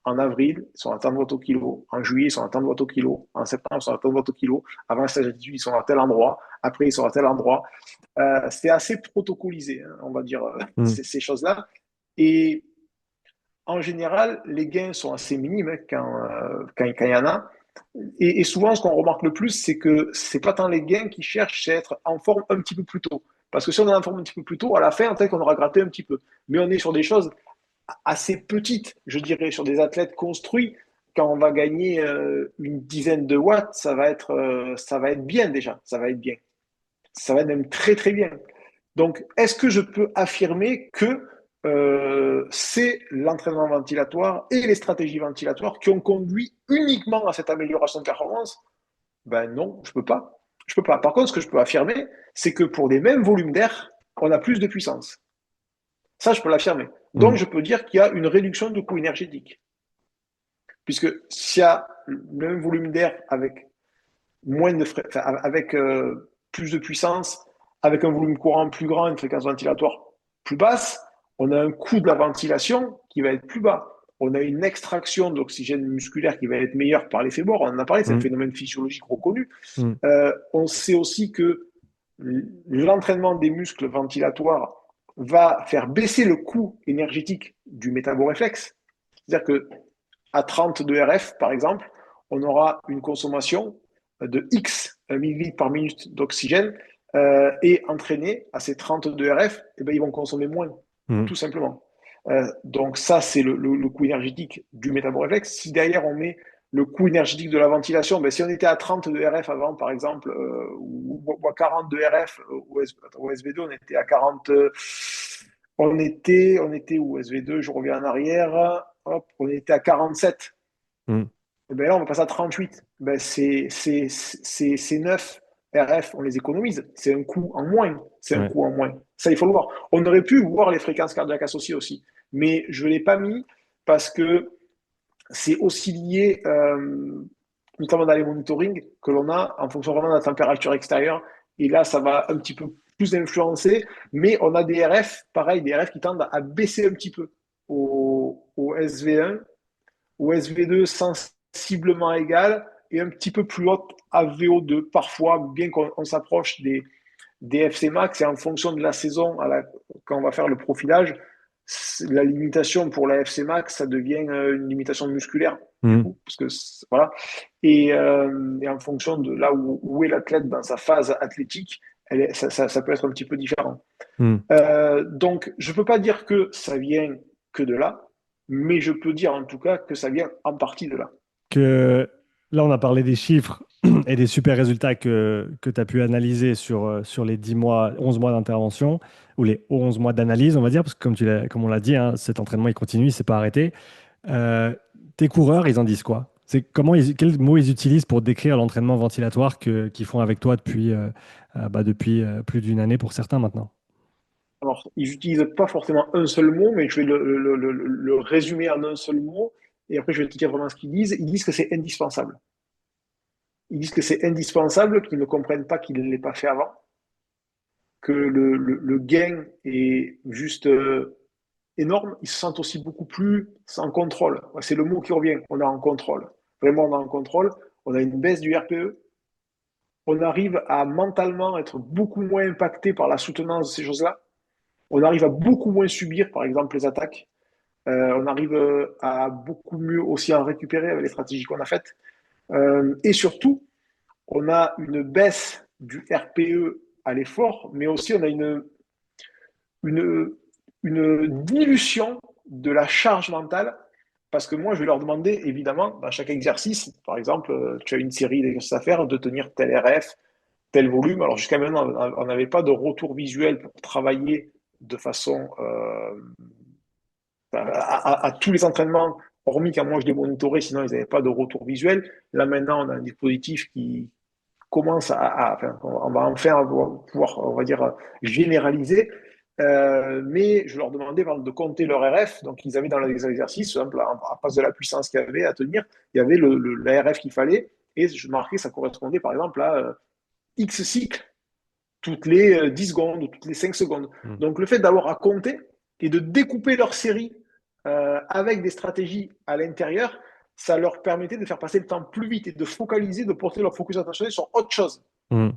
En avril, ils sont à tant de watts au kilo. En juillet, ils sont à tant de watts au kilo. En septembre, ils sont à tant de watts au kilo. Avant le stage d'altitude, ils sont à tel endroit. Après, ils sont à tel endroit. C'est assez protocolisé, hein, on va dire, Mm. ces choses-là. Et en général, les gains sont assez minimes hein, quand il y en a. Et souvent, ce qu'on remarque le plus, c'est que c'est pas tant les gains qui cherchent, c'est être en forme un petit peu plus tôt. Parce que si on est en forme un petit peu plus tôt, à la fin, peut-être qu'on aura gratté un petit peu. Mais on est sur des choses assez petites, je dirais, sur des athlètes construits. Quand on va gagner une dizaine de watts, ça va être bien déjà. Ça va être bien. Ça va être même très, très bien. Donc, est-ce que je peux affirmer que c'est l'entraînement ventilatoire et les stratégies ventilatoires qui ont conduit uniquement à cette amélioration de performance? Ben non, je peux pas. Je peux pas. Par contre, ce que je peux affirmer, c'est que pour les mêmes volumes d'air, on a plus de puissance. Ça, je peux l'affirmer. Donc, Mm. je peux dire qu'il y a une réduction de coût énergétique. Puisque s'il y a le même volume d'air avec moins de enfin, avec plus de puissance, avec un volume courant plus grand, une fréquence ventilatoire plus basse, on a un coût de la ventilation qui va être plus bas. On a une extraction d'oxygène musculaire qui va être meilleure par l'effet Bohr. On en a parlé, c'est un Mm. phénomène physiologique reconnu. Mm. On sait aussi que l'entraînement des muscles ventilatoires va faire baisser le coût énergétique du métaboréflexe. C'est-à-dire que à 30 de RF, par exemple, on aura une consommation de X millilitres par minute d'oxygène et entraîné à ces 32 RF, eh ben, ils vont consommer moins, Mm. tout simplement. Donc ça, c'est le coût énergétique du métaboréflexe. Si derrière, on met le coût énergétique de la ventilation, ben, si on était à 30 de RF avant, par exemple, ou à 40 de RF au SV2, on était à 40, on était où SV2, je reviens en arrière, hop, on était à 47. Mm. Et ben là, on va passer à 38. Ben c'est 9 RF, on les économise. C'est un coût en moins. C'est un Ouais. coût en moins. Ça, il faut le voir. On aurait pu voir les fréquences cardiaques associées aussi. Mais je ne l'ai pas mis parce que c'est aussi lié, notamment dans les monitorings, que l'on a en fonction vraiment de la température extérieure. Et là, ça va un petit peu plus influencer. Mais on a des RF, pareil, des RF qui tendent à baisser un petit peu au SV1 ou SV2 sensiblement égal et un petit peu plus haute à VO2 parfois, bien qu'on s'approche des FC max et en fonction de la saison, quand on va faire le profilage, la limitation pour la FC max, ça devient une limitation musculaire, du Mm. coup, parce que voilà. Et en fonction de là où est l'athlète dans sa phase athlétique, ça peut être un petit peu différent. Mm. Donc, je ne peux pas dire que ça vient que de là, mais je peux dire en tout cas que ça vient en partie de là. Que là, on a parlé des chiffres et des super résultats que tu as pu analyser sur les 10 mois, 11 mois d'intervention, ou les 11 mois d'analyse, on va dire, parce que comme on l'a dit, hein, cet entraînement, il continue, il ne s'est pas arrêté. Euh, Tes coureurs, ils en disent quoi? Quels mots ils utilisent pour décrire l'entraînement ventilatoire qu'ils font avec toi depuis plus d'une année pour certains maintenant? Alors, ils n'utilisent pas forcément un seul mot, mais je vais le résumer en un seul mot, et après je vais te dire vraiment ce qu'ils disent. Ils disent que c'est indispensable. Ils disent que c'est indispensable, qu'ils ne comprennent pas qu'il ne l'ait pas fait avant, que le gain est juste énorme. Ils se sentent aussi beaucoup plus en contrôle. C'est le mot qui revient. On est en contrôle. Vraiment, on est en contrôle. On a une baisse du RPE. On arrive à mentalement être beaucoup moins impacté par la soutenance de ces choses-là. On arrive à beaucoup moins subir, par exemple, les attaques. On arrive à beaucoup mieux aussi en récupérer avec les stratégies qu'on a faites. Et surtout, on a une baisse du RPE à l'effort, mais aussi on a une, une dilution de la charge mentale. Parce que moi, je vais leur demander, évidemment, dans chaque exercice, par exemple, tu as une série d'exercices à faire, de tenir tel RF, tel volume. Alors jusqu'à maintenant, on n'avait pas de retour visuel pour travailler de façon à tous les entraînements, hormis quand moi je les monitorais, sinon ils n'avaient pas de retour visuel. Là maintenant, on a un dispositif qui commence enfin, on va enfin pouvoir, on va dire, généraliser. Mais je leur demandais de compter leur RF. Donc, ils avaient dans les exercices, simple, à base de la puissance qu'il y avait à tenir, il y avait la RF qu'il fallait. Et je marquais, ça correspondait par exemple à X cycles toutes les 10 secondes ou toutes les 5 secondes. Mm. Donc, le fait d'avoir à compter et de découper leur série avec des stratégies à l'intérieur, ça leur permettait de faire passer le temps plus vite et de focaliser, de porter leur focus attentionnel sur autre chose. Mm.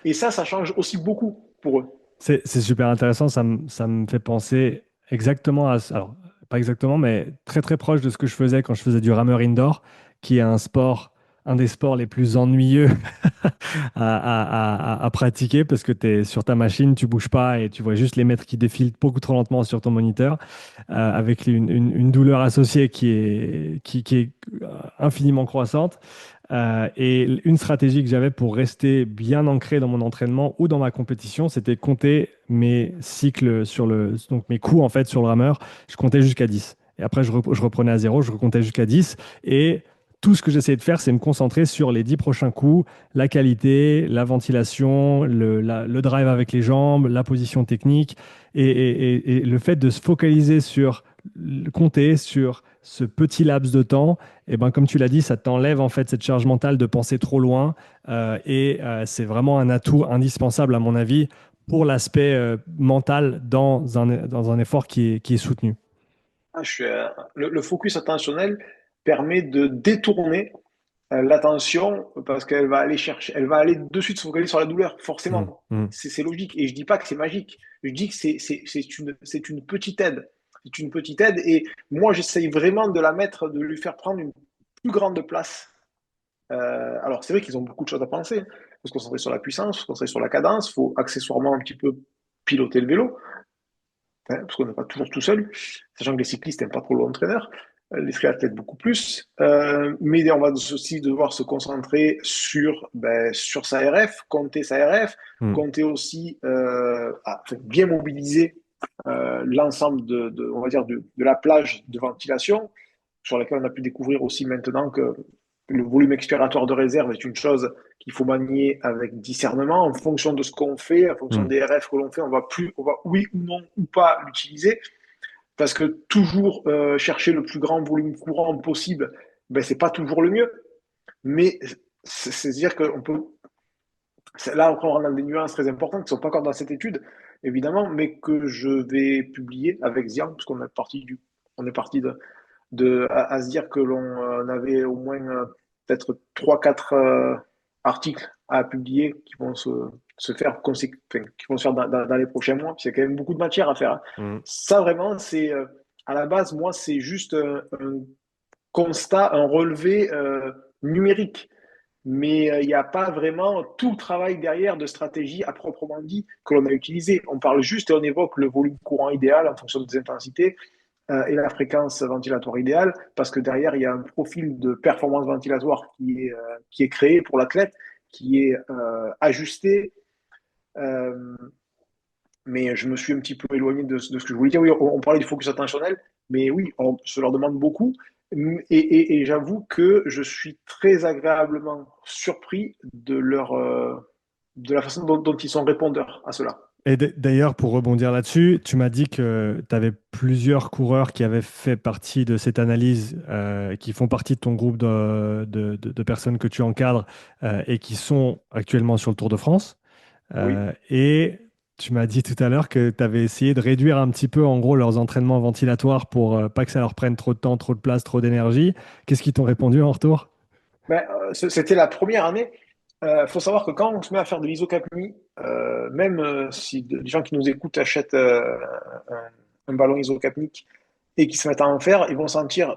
Et ça change aussi beaucoup pour eux. C'est super intéressant, ça me fait penser exactement alors pas exactement, mais très très proche de ce que je faisais quand je faisais du rameur indoor, qui est un sport, un des sports les plus ennuyeux à pratiquer parce que tu es sur ta machine, tu bouges pas et tu vois juste les mètres qui défilent beaucoup trop lentement sur ton moniteur, avec une douleur associée qui est infiniment croissante. Et une stratégie que j'avais pour rester bien ancré dans mon entraînement ou dans ma compétition, c'était compter mes cycles donc mes coups en fait sur le rameur. Je comptais jusqu'à 10. Et après, je reprenais à zéro, je recomptais jusqu'à 10. Et tout ce que j'essayais de faire, c'est me concentrer sur les 10 prochains coups, la qualité, la ventilation, le drive avec les jambes, la position technique. Et le fait de se focaliser sur compter sur ce petit laps de temps, et ben, comme tu l'as dit, ça t'enlève en fait cette charge mentale de penser trop loin. C'est vraiment un atout indispensable, à mon avis, pour l'aspect mental dans un effort qui est soutenu. Le focus attentionnel permet de détourner l'attention parce qu'elle va aller chercher, elle va aller de suite se focaliser sur la douleur, Mm, forcément. mm, C'est logique. Et je dis pas que c'est magique. Je dis que c'est une petite aide. C'est une petite aide. Et moi, j'essaye vraiment de la mettre, de lui faire prendre une plus grande place. Alors, c'est vrai qu'ils ont beaucoup de choses à penser. Il faut se concentrer sur la puissance, il faut se concentrer sur la cadence, il faut accessoirement un petit peu piloter le vélo, hein, parce qu'on n'est pas toujours tout seul, sachant que les cyclistes n'aiment pas trop l'entraîneur, les triathlètes beaucoup plus. Mais on va aussi devoir se concentrer sur sa RF, compter sa RF, mm. compter aussi, enfin, bien mobiliser l'ensemble on va dire de la plage de ventilation, sur laquelle on a pu découvrir aussi maintenant que le volume expiratoire de réserve est une chose qu'il faut manier avec discernement en fonction de ce qu'on fait, en fonction Mm. des RF que l'on fait, on va oui ou non ou pas l'utiliser parce que toujours chercher le plus grand volume courant possible, c'est pas toujours le mieux. Mais c'est-à-dire qu'on peut là encore on rentre dans des nuances très importantes qui ne sont pas encore dans cette étude, évidemment, mais que je vais publier avec Zian, parce qu'on est parti on est parti à se dire que l'on avait au moins peut-être 3-4 articles à publier qui vont se faire, enfin, qui vont se faire dans les prochains mois. C'est quand même beaucoup de matière à faire, hein. Mm. Ça, vraiment, c'est à la base, moi, c'est juste un constat, un relevé numérique. Mais il n'y a pas vraiment tout le travail derrière de stratégie à proprement dit que l'on a utilisé. On parle juste et on évoque le volume courant idéal en fonction des intensités et la fréquence ventilatoire idéale, parce que derrière, il y a un profil de performance ventilatoire qui est créé pour l'athlète, qui est ajusté. Euh, mais je me suis un petit peu éloigné de ce que je voulais dire. Oui, on parlait du focus attentionnel, mais oui, on se leur demande beaucoup. Et j'avoue que je suis très agréablement surpris de la façon dont ils sont répondeurs à cela. Et d'ailleurs, pour rebondir là-dessus, tu m'as dit que tu avais plusieurs coureurs qui avaient fait partie de cette analyse, qui font partie de ton groupe de personnes que tu encadres, et qui sont actuellement sur le Tour de France. Oui. Et tu m'as dit tout à l'heure que tu avais essayé de réduire un petit peu, en gros, leurs entraînements ventilatoires pour pas que ça leur prenne trop de temps, trop de place, trop d'énergie. Qu'est-ce qu'ils t'ont répondu en retour? C'était la première année. Faut savoir que quand on se met à faire de l'isocapnie, même si les gens qui nous écoutent achètent un, un ballon isocapnique et qui se mettent à en faire, ils vont sentir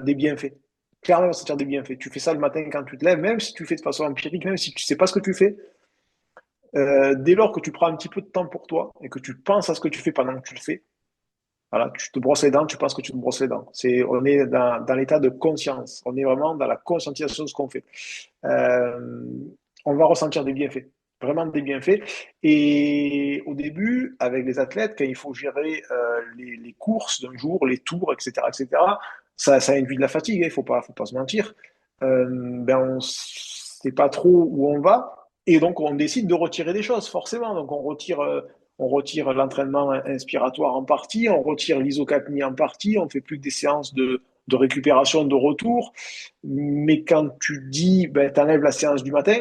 des bienfaits. Clairement, ils vont sentir des bienfaits. Tu fais ça le matin quand tu te lèves, même si tu fais de façon empirique, même si tu sais pas ce que tu fais, dès lors que tu prends un petit peu de temps pour toi et que tu penses à ce que tu fais pendant que tu le fais, voilà, tu te brosses les dents, tu penses que tu te brosses les dents. On est dans l'état de conscience. On est vraiment dans la conscientisation de ce qu'on fait. Euh, on va ressentir des bienfaits, vraiment des bienfaits. Et au début, avec les athlètes, quand il faut gérer les courses d'un jour, les tours, etc., etc., ça induit de la fatigue, il ne faut pas se mentir. Ben on ne sait pas trop où on va, et donc on décide de retirer des choses, forcément. Donc on retire l'entraînement inspiratoire en partie, on retire l'isocapnie en partie, on fait plus que des séances de récupération, de retour. Mais quand tu dis, ben, t'enlèves la séance du matin,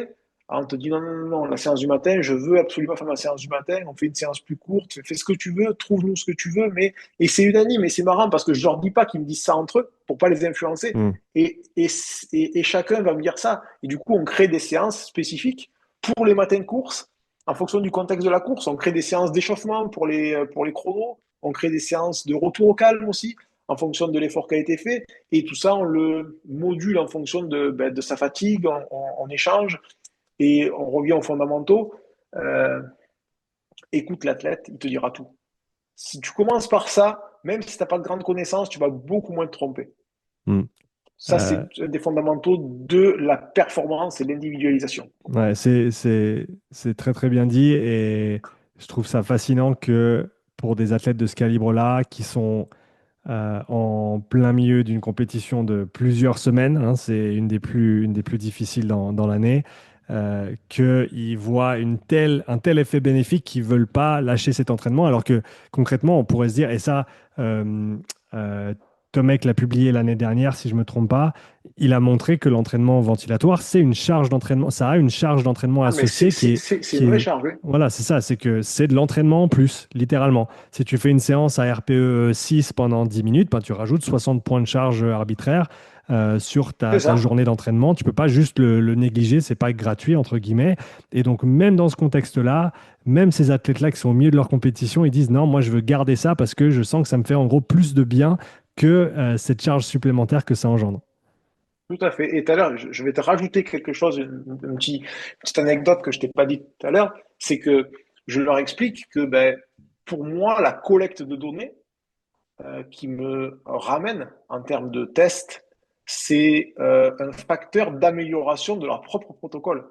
on te dit non, non, non, non, la séance du matin, je veux absolument faire ma séance du matin, on fait une séance plus courte, fais ce que tu veux, trouve-nous ce que tu veux, mais, et c'est unanime, et c'est marrant parce que je leur dis pas qu'ils me disent ça entre eux pour pas les influencer, Hmm. et chacun va me dire ça. Et du coup, on crée des séances spécifiques pour les matins de course, en fonction du contexte de la course, on crée des séances d'échauffement pour les chronos, on crée des séances de retour au calme aussi, en fonction de l'effort qui a été fait. Et tout ça, on le module en fonction de sa fatigue, on échange et on revient aux fondamentaux. Euh, Écoute l'athlète, il te dira tout. Si tu commences par ça, même si tu n'as pas de grandes connaissances, tu vas beaucoup moins te tromper. Hmm. Ça, Euh, c'est un des fondamentaux de la performance et l'individualisation. ouais, c'est très très bien dit et je trouve ça fascinant que pour des athlètes de ce calibre-là, qui sont en plein milieu d'une compétition de plusieurs semaines, hein, c'est une des plus difficiles dans l'année, qu'ils voient un tel effet bénéfique qu'ils ne veulent pas lâcher cet entraînement, alors que concrètement, on pourrait se dire, et ça, euh, euh, Tomek l'a publié l'année dernière, si je ne me trompe pas, il a montré que l'entraînement ventilatoire, c'est une charge d'entraînement, ça a une charge d'entraînement Ah, mais associée c'est qui une vraie est, charge, oui. voilà, c'est ça, c'est que c'est de l'entraînement en plus, littéralement. Si tu fais une séance à RPE 6 pendant 10 minutes, ben, tu rajoutes 60 points de charge arbitraire sur C'est ta ça. journée d'entraînement. Tu peux pas juste le négliger, c'est pas gratuit, entre guillemets. Et donc, même dans ce contexte-là, même ces athlètes-là qui sont au milieu de leur compétition, ils disent non, moi je veux garder ça parce que je sens que ça me fait en gros plus de bien que cette charge supplémentaire que ça engendre. Tout à fait. Et tout à l'heure, je vais te rajouter quelque chose, petite anecdote que je t'ai pas dit tout à l'heure, c'est que je leur explique que ben, pour moi, la collecte de données qui me ramène en termes de tests, c'est un facteur d'amélioration de leur propre protocole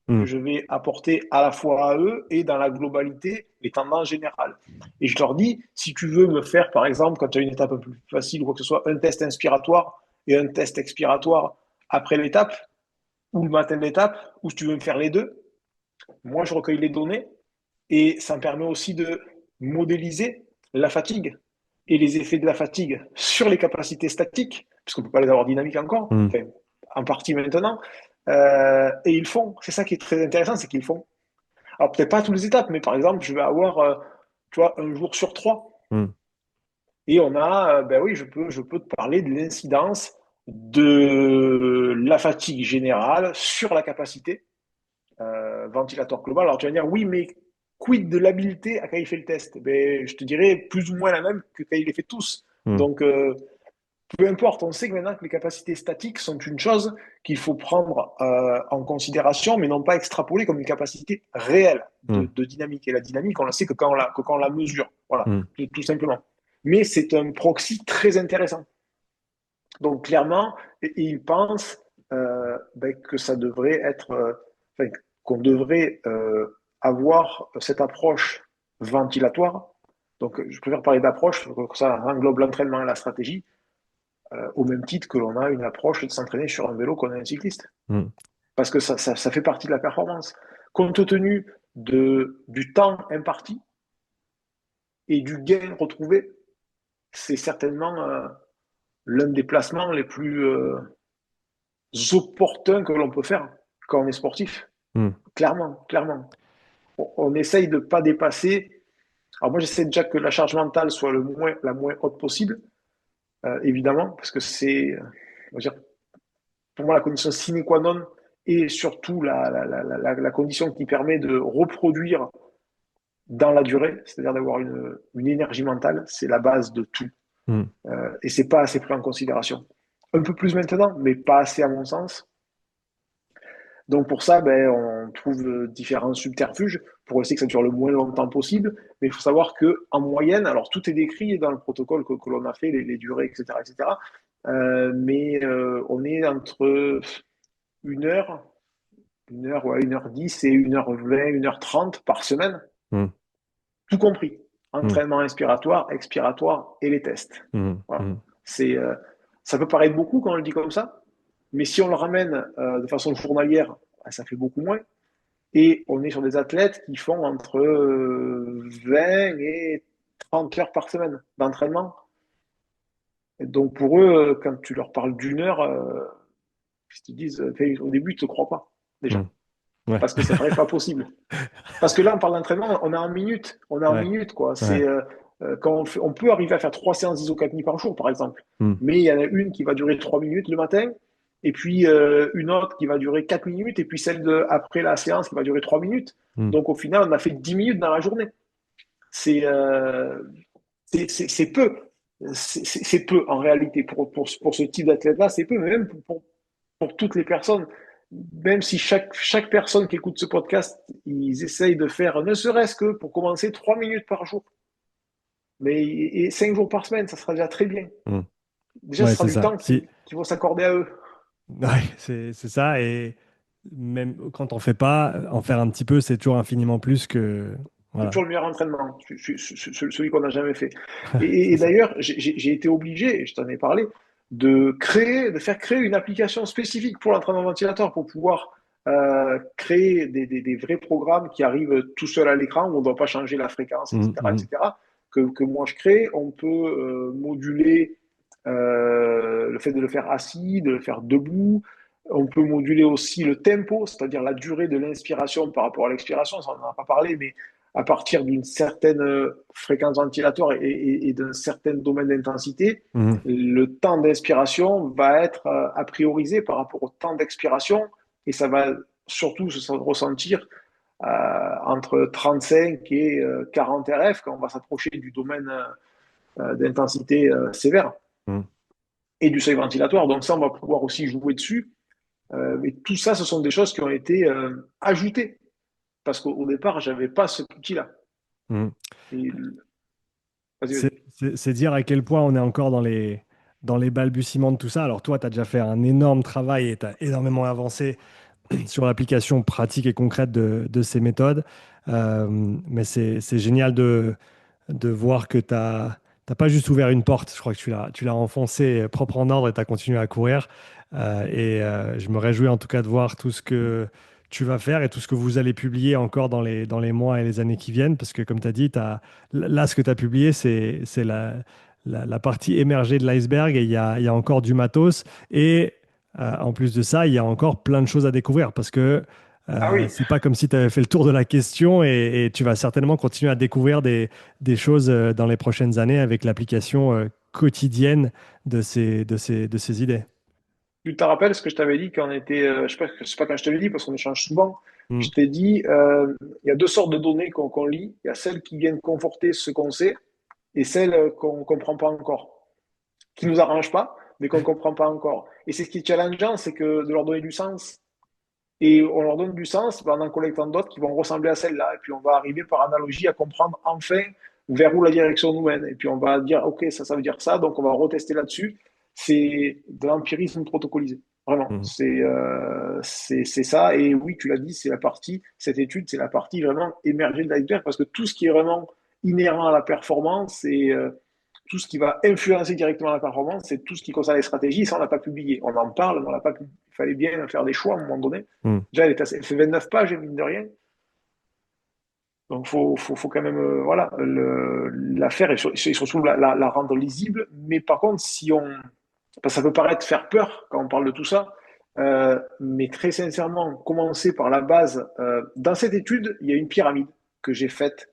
Hmm. que je vais apporter à la fois à eux et dans la globalité, les tendances générales. Et je leur dis, si tu veux me faire, par exemple, quand tu as une étape un peu plus facile ou quoi que ce soit, un test inspiratoire et un test expiratoire après l'étape, ou le matin de l'étape, ou si tu veux me faire les deux, moi je recueille les données et ça me permet aussi de modéliser la fatigue et les effets de la fatigue sur les capacités statiques, puisqu'on ne peut pas les avoir dynamiques encore, Hmm. enfin, en partie maintenant. Et ils font. C'est ça qui est très intéressant, c'est qu'ils font. Alors peut-être pas à toutes les étapes, mais par exemple, je vais avoir, tu vois, un jour sur trois. Hmm. Et on a, ben oui, je peux te parler de l'incidence de la fatigue générale sur la capacité ventilatoire global. Alors tu vas dire, oui, mais quid de l'habileté à quand il fait le test? Ben, je te dirais plus ou moins la même que quand il les fait tous. Hmm. Donc, peu importe, on sait que maintenant que les capacités statiques sont une chose qu'il faut prendre en considération, mais non pas extrapoler comme une capacité réelle Hmm. de dynamique. Et la dynamique, on la sait que quand on la mesure. Voilà, Hmm. tout simplement. Mais c'est un proxy très intéressant. Donc, clairement, ils pensent ben, que ça devrait être, enfin, qu'on devrait avoir cette approche ventilatoire. Donc, je préfère parler d'approche, que ça englobe l'entraînement et la stratégie, au même titre que l'on a une approche de s'entraîner sur un vélo qu'on a un cycliste. Hmm. Parce que ça fait partie de la performance. Compte tenu du temps imparti et du gain retrouvé, c'est certainement l'un des placements les plus opportuns que l'on peut faire quand on est sportif. Hmm. Clairement, clairement. On essaye de ne pas dépasser. Alors moi, j'essaie déjà que la charge mentale soit la moins haute possible, évidemment, parce que c'est, on va dire, pour moi, la condition sine qua non et surtout la condition qui permet de reproduire dans la durée, c'est-à-dire d'avoir une énergie mentale, c'est la base de tout. Mm. Et c'est pas assez pris en considération. Un peu plus maintenant, mais pas assez à mon sens. Donc pour ça, ben, on trouve différents subterfuges pour essayer que ça dure le moins longtemps possible. Mais il faut savoir que en moyenne, alors tout est décrit dans le protocole que l'on a fait, les durées, etc., etc. Mais on est entre une heure, ouais, 1h10 et 1h20, 1h30 par semaine, Mm. tout compris. Mm. Entraînement inspiratoire, expiratoire et les tests. Mm. Voilà. Mm. C'est, ça peut paraître beaucoup quand on le dit comme ça, mais si on le ramène de façon journalière, ça fait beaucoup moins. Et on est sur des athlètes qui font entre 20 et 30 heures par semaine d'entraînement. Et donc pour eux, quand tu leur parles d'une heure, ils te disent, au début, ils ne te croient pas, déjà. Mm. Ouais. Parce que ça ne paraît pas possible. Parce que là, on parle d'entraînement, on est en minutes. On est en Ouais. minutes, quoi. Ouais. Quand on peut arriver à faire 3 séances d'isocapnie par jour, par exemple. Mm. Mais il y en a une qui va durer 3 minutes le matin, et puis une autre qui va durer 4 minutes, et puis celle après la séance qui va durer 3 minutes. Mm. Donc au final, on a fait 10 minutes dans la journée. C'est euh, c'est peu. C'est peu en réalité pour ce type d'athlète-là, c'est peu, mais même pour toutes les personnes, même si chaque personne qui écoute ce podcast, ils essayent de faire, ne serait-ce que pour commencer, 3 minutes par jour, mais et 5 jours par semaine, ça sera déjà très bien. Mm. Déjà, ce Ouais, sera c'est du ça. temps Si. qui vont s'accorder à eux. Ouais, c'est ça. Et même quand on fait pas, en faire un petit peu, c'est toujours infiniment plus que. C'est Voilà. toujours le meilleur entraînement, celui qu'on n'a jamais fait. C'est Et ça. d'ailleurs, j'ai été obligé, et je t'en ai parlé, de faire créer une application spécifique pour l'entraînement ventilatoire pour pouvoir créer des vrais programmes qui arrivent tout seuls à l'écran où on ne doit pas changer la fréquence, Mm. etc., Mm. etc. Que moi je crée. On peut moduler le fait de le faire assis, de le faire debout. On peut moduler aussi le tempo, c'est-à-dire la durée de l'inspiration par rapport à l'expiration. Ça, on n'en a pas parlé, mais à partir d'une certaine fréquence ventilatoire et d'un certain domaine d'intensité, Mm. le temps d'inspiration va être a priorisé par rapport au temps d'expiration et ça va surtout se ressentir entre 35 et 40 RF quand on va s'approcher du domaine d'intensité sévère Mm. et du seuil ventilatoire. Donc ça, on va pouvoir aussi jouer dessus. Mais tout ça, ce sont des choses qui ont été ajoutées parce qu'au départ, j'avais pas cet outil-là. Mm. Et vas-y, C'est vas-y. c'est dire à quel point on est encore dans les balbutiements de tout ça. Alors toi, tu as déjà fait un énorme travail et tu as énormément avancé sur l'application pratique et concrète de ces méthodes. Mais c'est génial de voir que tu n'as pas juste ouvert une porte. Je crois que tu l'as enfoncée propre en ordre et tu as continué à courir. Je me réjouis en tout cas de voir tout ce que tu vas faire et tout ce que vous allez publier encore dans les mois et les années qui viennent. Parce que comme tu as dit, là, ce que tu as publié, c'est la partie émergée de l'iceberg et il y a encore du matos. Et en plus de ça, il y a encore plein de choses à découvrir parce que Ah oui, c'est pas comme si tu avais fait le tour de la question et tu vas certainement continuer à découvrir des choses dans les prochaines années avec l'application quotidienne de ces idées. tu te rappelles ce que je t'avais dit quand on était, je sais pas quand je te l'ai dit parce qu'on échange souvent. Mm. Je t'ai dit, il y a deux sortes de données qu'on lit. Il y a celles qui viennent conforter ce qu'on sait et celles qu'on comprend pas encore, qui nous arrangent pas, mais qu'on comprend pas encore. Et c'est ce qui est challengeant, c'est que de leur donner du sens. Et on leur donne du sens ben, en collectant d'autres qui vont ressembler à celles-là. Et puis on va arriver par analogie à comprendre enfin vers où la direction nous mène. Et puis on va dire, OK, ça veut dire ça, donc on va retester là-dessus. C'est de l'empirisme protocolisé. Vraiment, Mm. c'est ça. Et oui, tu l'as dit, c'est la partie, cette étude, c'est la partie vraiment émergée de l'iceberg parce que tout ce qui est vraiment inhérent à la performance et tout ce qui va influencer directement la performance, c'est tout ce qui concerne les stratégies. Ça, on n'a pas publié. On en parle, mais on n'a pas publié. Il fallait bien faire des choix à un moment donné. Mm. Déjà, elle fait 29 pages, mine de rien. Donc, faut quand même voilà, la faire et surtout la rendre lisible. Mais par contre, si on. Parce que ça peut paraître faire peur quand on parle de tout ça, mais très sincèrement, commencer par la base. Dans cette étude, il y a une pyramide que j'ai faite,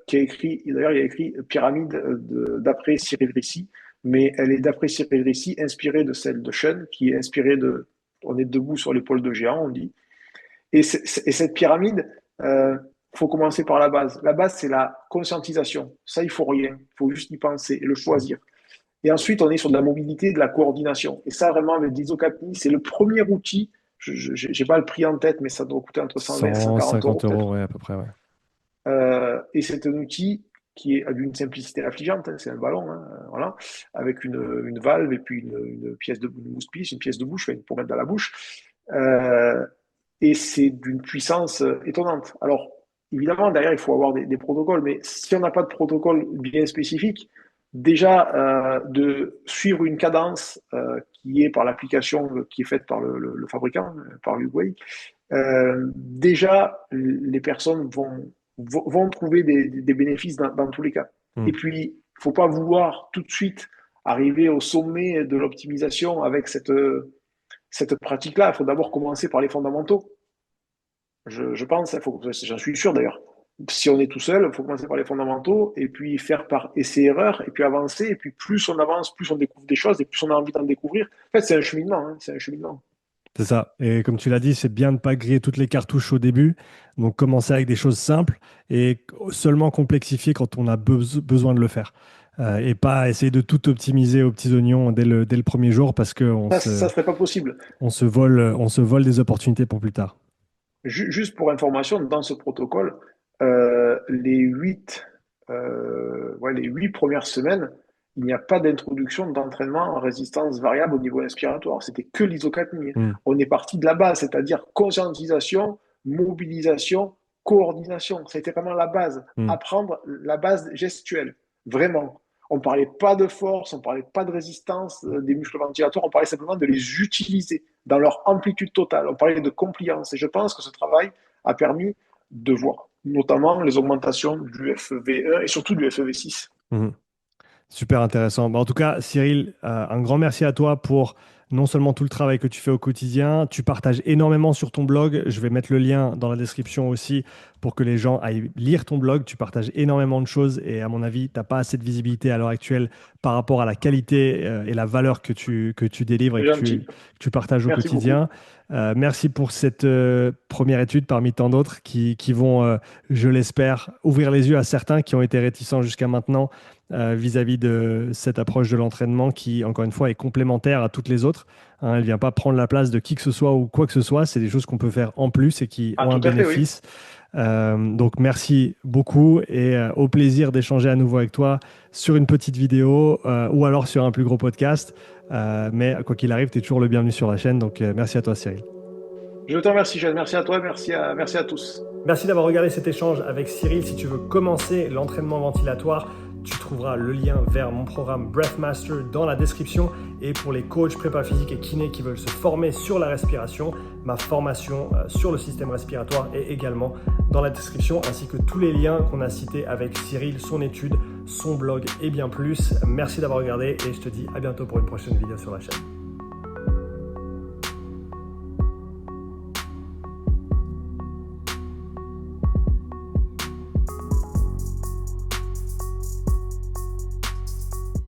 qui a écrit, d'ailleurs, il y a écrit pyramide d'après Cyril Rissy, mais elle est d'après Cyril Rissy, inspirée de celle de Sean, qui est inspirée de On est debout sur l'épaule de géant, on dit. Et cette pyramide, faut commencer par la base. La base, c'est la conscientisation. Ça, il faut rien. Il faut juste y penser et le choisir. Et ensuite, on est sur de la mobilité et de la coordination. Et ça, vraiment, avec l'isocapnie, c'est le premier outil. Je n'ai pas le prix en tête, mais ça doit coûter entre 120 et 140 euros 150 euros, peut-être. ouais, à peu près, ouais. Et c'est un outil qui est d'une simplicité affligeante. Hein, c'est un ballon, hein, voilà, avec une valve et puis une pièce de une mousse-pisse, une pièce de bouche pour mettre dans la bouche. Euh, et c'est d'une puissance étonnante. Alors, évidemment, derrière, il faut avoir des protocoles, mais si on n'a pas de protocole bien spécifique, déjà de suivre une cadence qui est par l'application qui est faite par le fabricant, par Huawei, déjà les personnes vont trouver des bénéfices dans tous les cas. Mm. Et puis, il ne faut pas vouloir tout de suite arriver au sommet de l'optimisation avec cette pratique-là. Il faut d'abord commencer par les fondamentaux. Je pense, j'en suis sûr d'ailleurs. Si on est tout seul, il faut commencer par les fondamentaux et puis faire par essai-erreur et puis avancer. Et puis plus on avance, plus on découvre des choses et plus on a envie d'en découvrir. En fait, c'est un cheminement. Hein, c'est un cheminement. C'est ça. Et comme tu l'as dit, c'est bien de ne pas griller toutes les cartouches au début. Donc, commencer avec des choses simples et seulement complexifier quand on a besoin de le faire. Et pas essayer de tout optimiser aux petits oignons dès le premier jour parce qu'on Ça serait pas possible. on se vole des opportunités pour plus tard. Juste pour information, dans ce protocole, les les 8 premières semaines, il n'y a pas d'introduction d'entraînement en résistance variable au niveau respiratoire. C'était que l'isocapnie. Mm. On est parti de la base, c'est-à-dire conscientisation, mobilisation, coordination. C'était vraiment la base. Mm. Apprendre la base gestuelle. Vraiment. On ne parlait pas de force, on ne parlait pas de résistance des muscles ventilatoires, on parlait simplement de les utiliser dans leur amplitude totale. On parlait de compliance. Et je pense que ce travail a permis de voir notamment les augmentations du FEV1 et surtout du FEV6. Mhm. Super intéressant. Bah, en tout cas, Cyril, un grand merci à toi pour non seulement tout le travail que tu fais au quotidien, tu partages énormément sur ton blog. Je vais mettre le lien dans la description aussi pour que les gens aillent lire ton blog. Tu partages énormément de choses et à mon avis, tu n'as pas assez de visibilité à l'heure actuelle par rapport à la qualité et la valeur que tu délivres et C'est gentil. que tu partages au Merci beaucoup. quotidien. Merci pour cette première étude parmi tant d'autres qui vont, je l'espère, ouvrir les yeux à certains qui ont été réticents jusqu'à maintenant vis-à-vis de cette approche de l'entraînement qui, encore une fois, est complémentaire à toutes les autres. Hein, elle ne vient pas prendre la place de qui que ce soit ou quoi que ce soit. C'est des choses qu'on peut faire en plus et qui Ah, ont un tout à fait, oui. bénéfice. Donc, merci beaucoup et au plaisir d'échanger à nouveau avec toi sur une petite vidéo ou alors sur un plus gros podcast. Mais quoi qu'il arrive, tu es toujours le bienvenu sur la chaîne. Donc, merci à toi, Cyril. Je te remercie, Jeanne. Merci à toi, merci à tous. Merci d'avoir regardé cet échange avec Cyril. Si tu veux commencer l'entraînement ventilatoire, tu trouveras le lien vers mon programme Breathmaster dans la description. Et pour les coachs, prépa physique et kinés qui veulent se former sur la respiration, ma formation sur le système respiratoire est également dans la description, ainsi que tous les liens qu'on a cités avec Cyril, son étude, son blog et bien plus. Merci d'avoir regardé et je te dis à bientôt pour une prochaine vidéo sur la chaîne.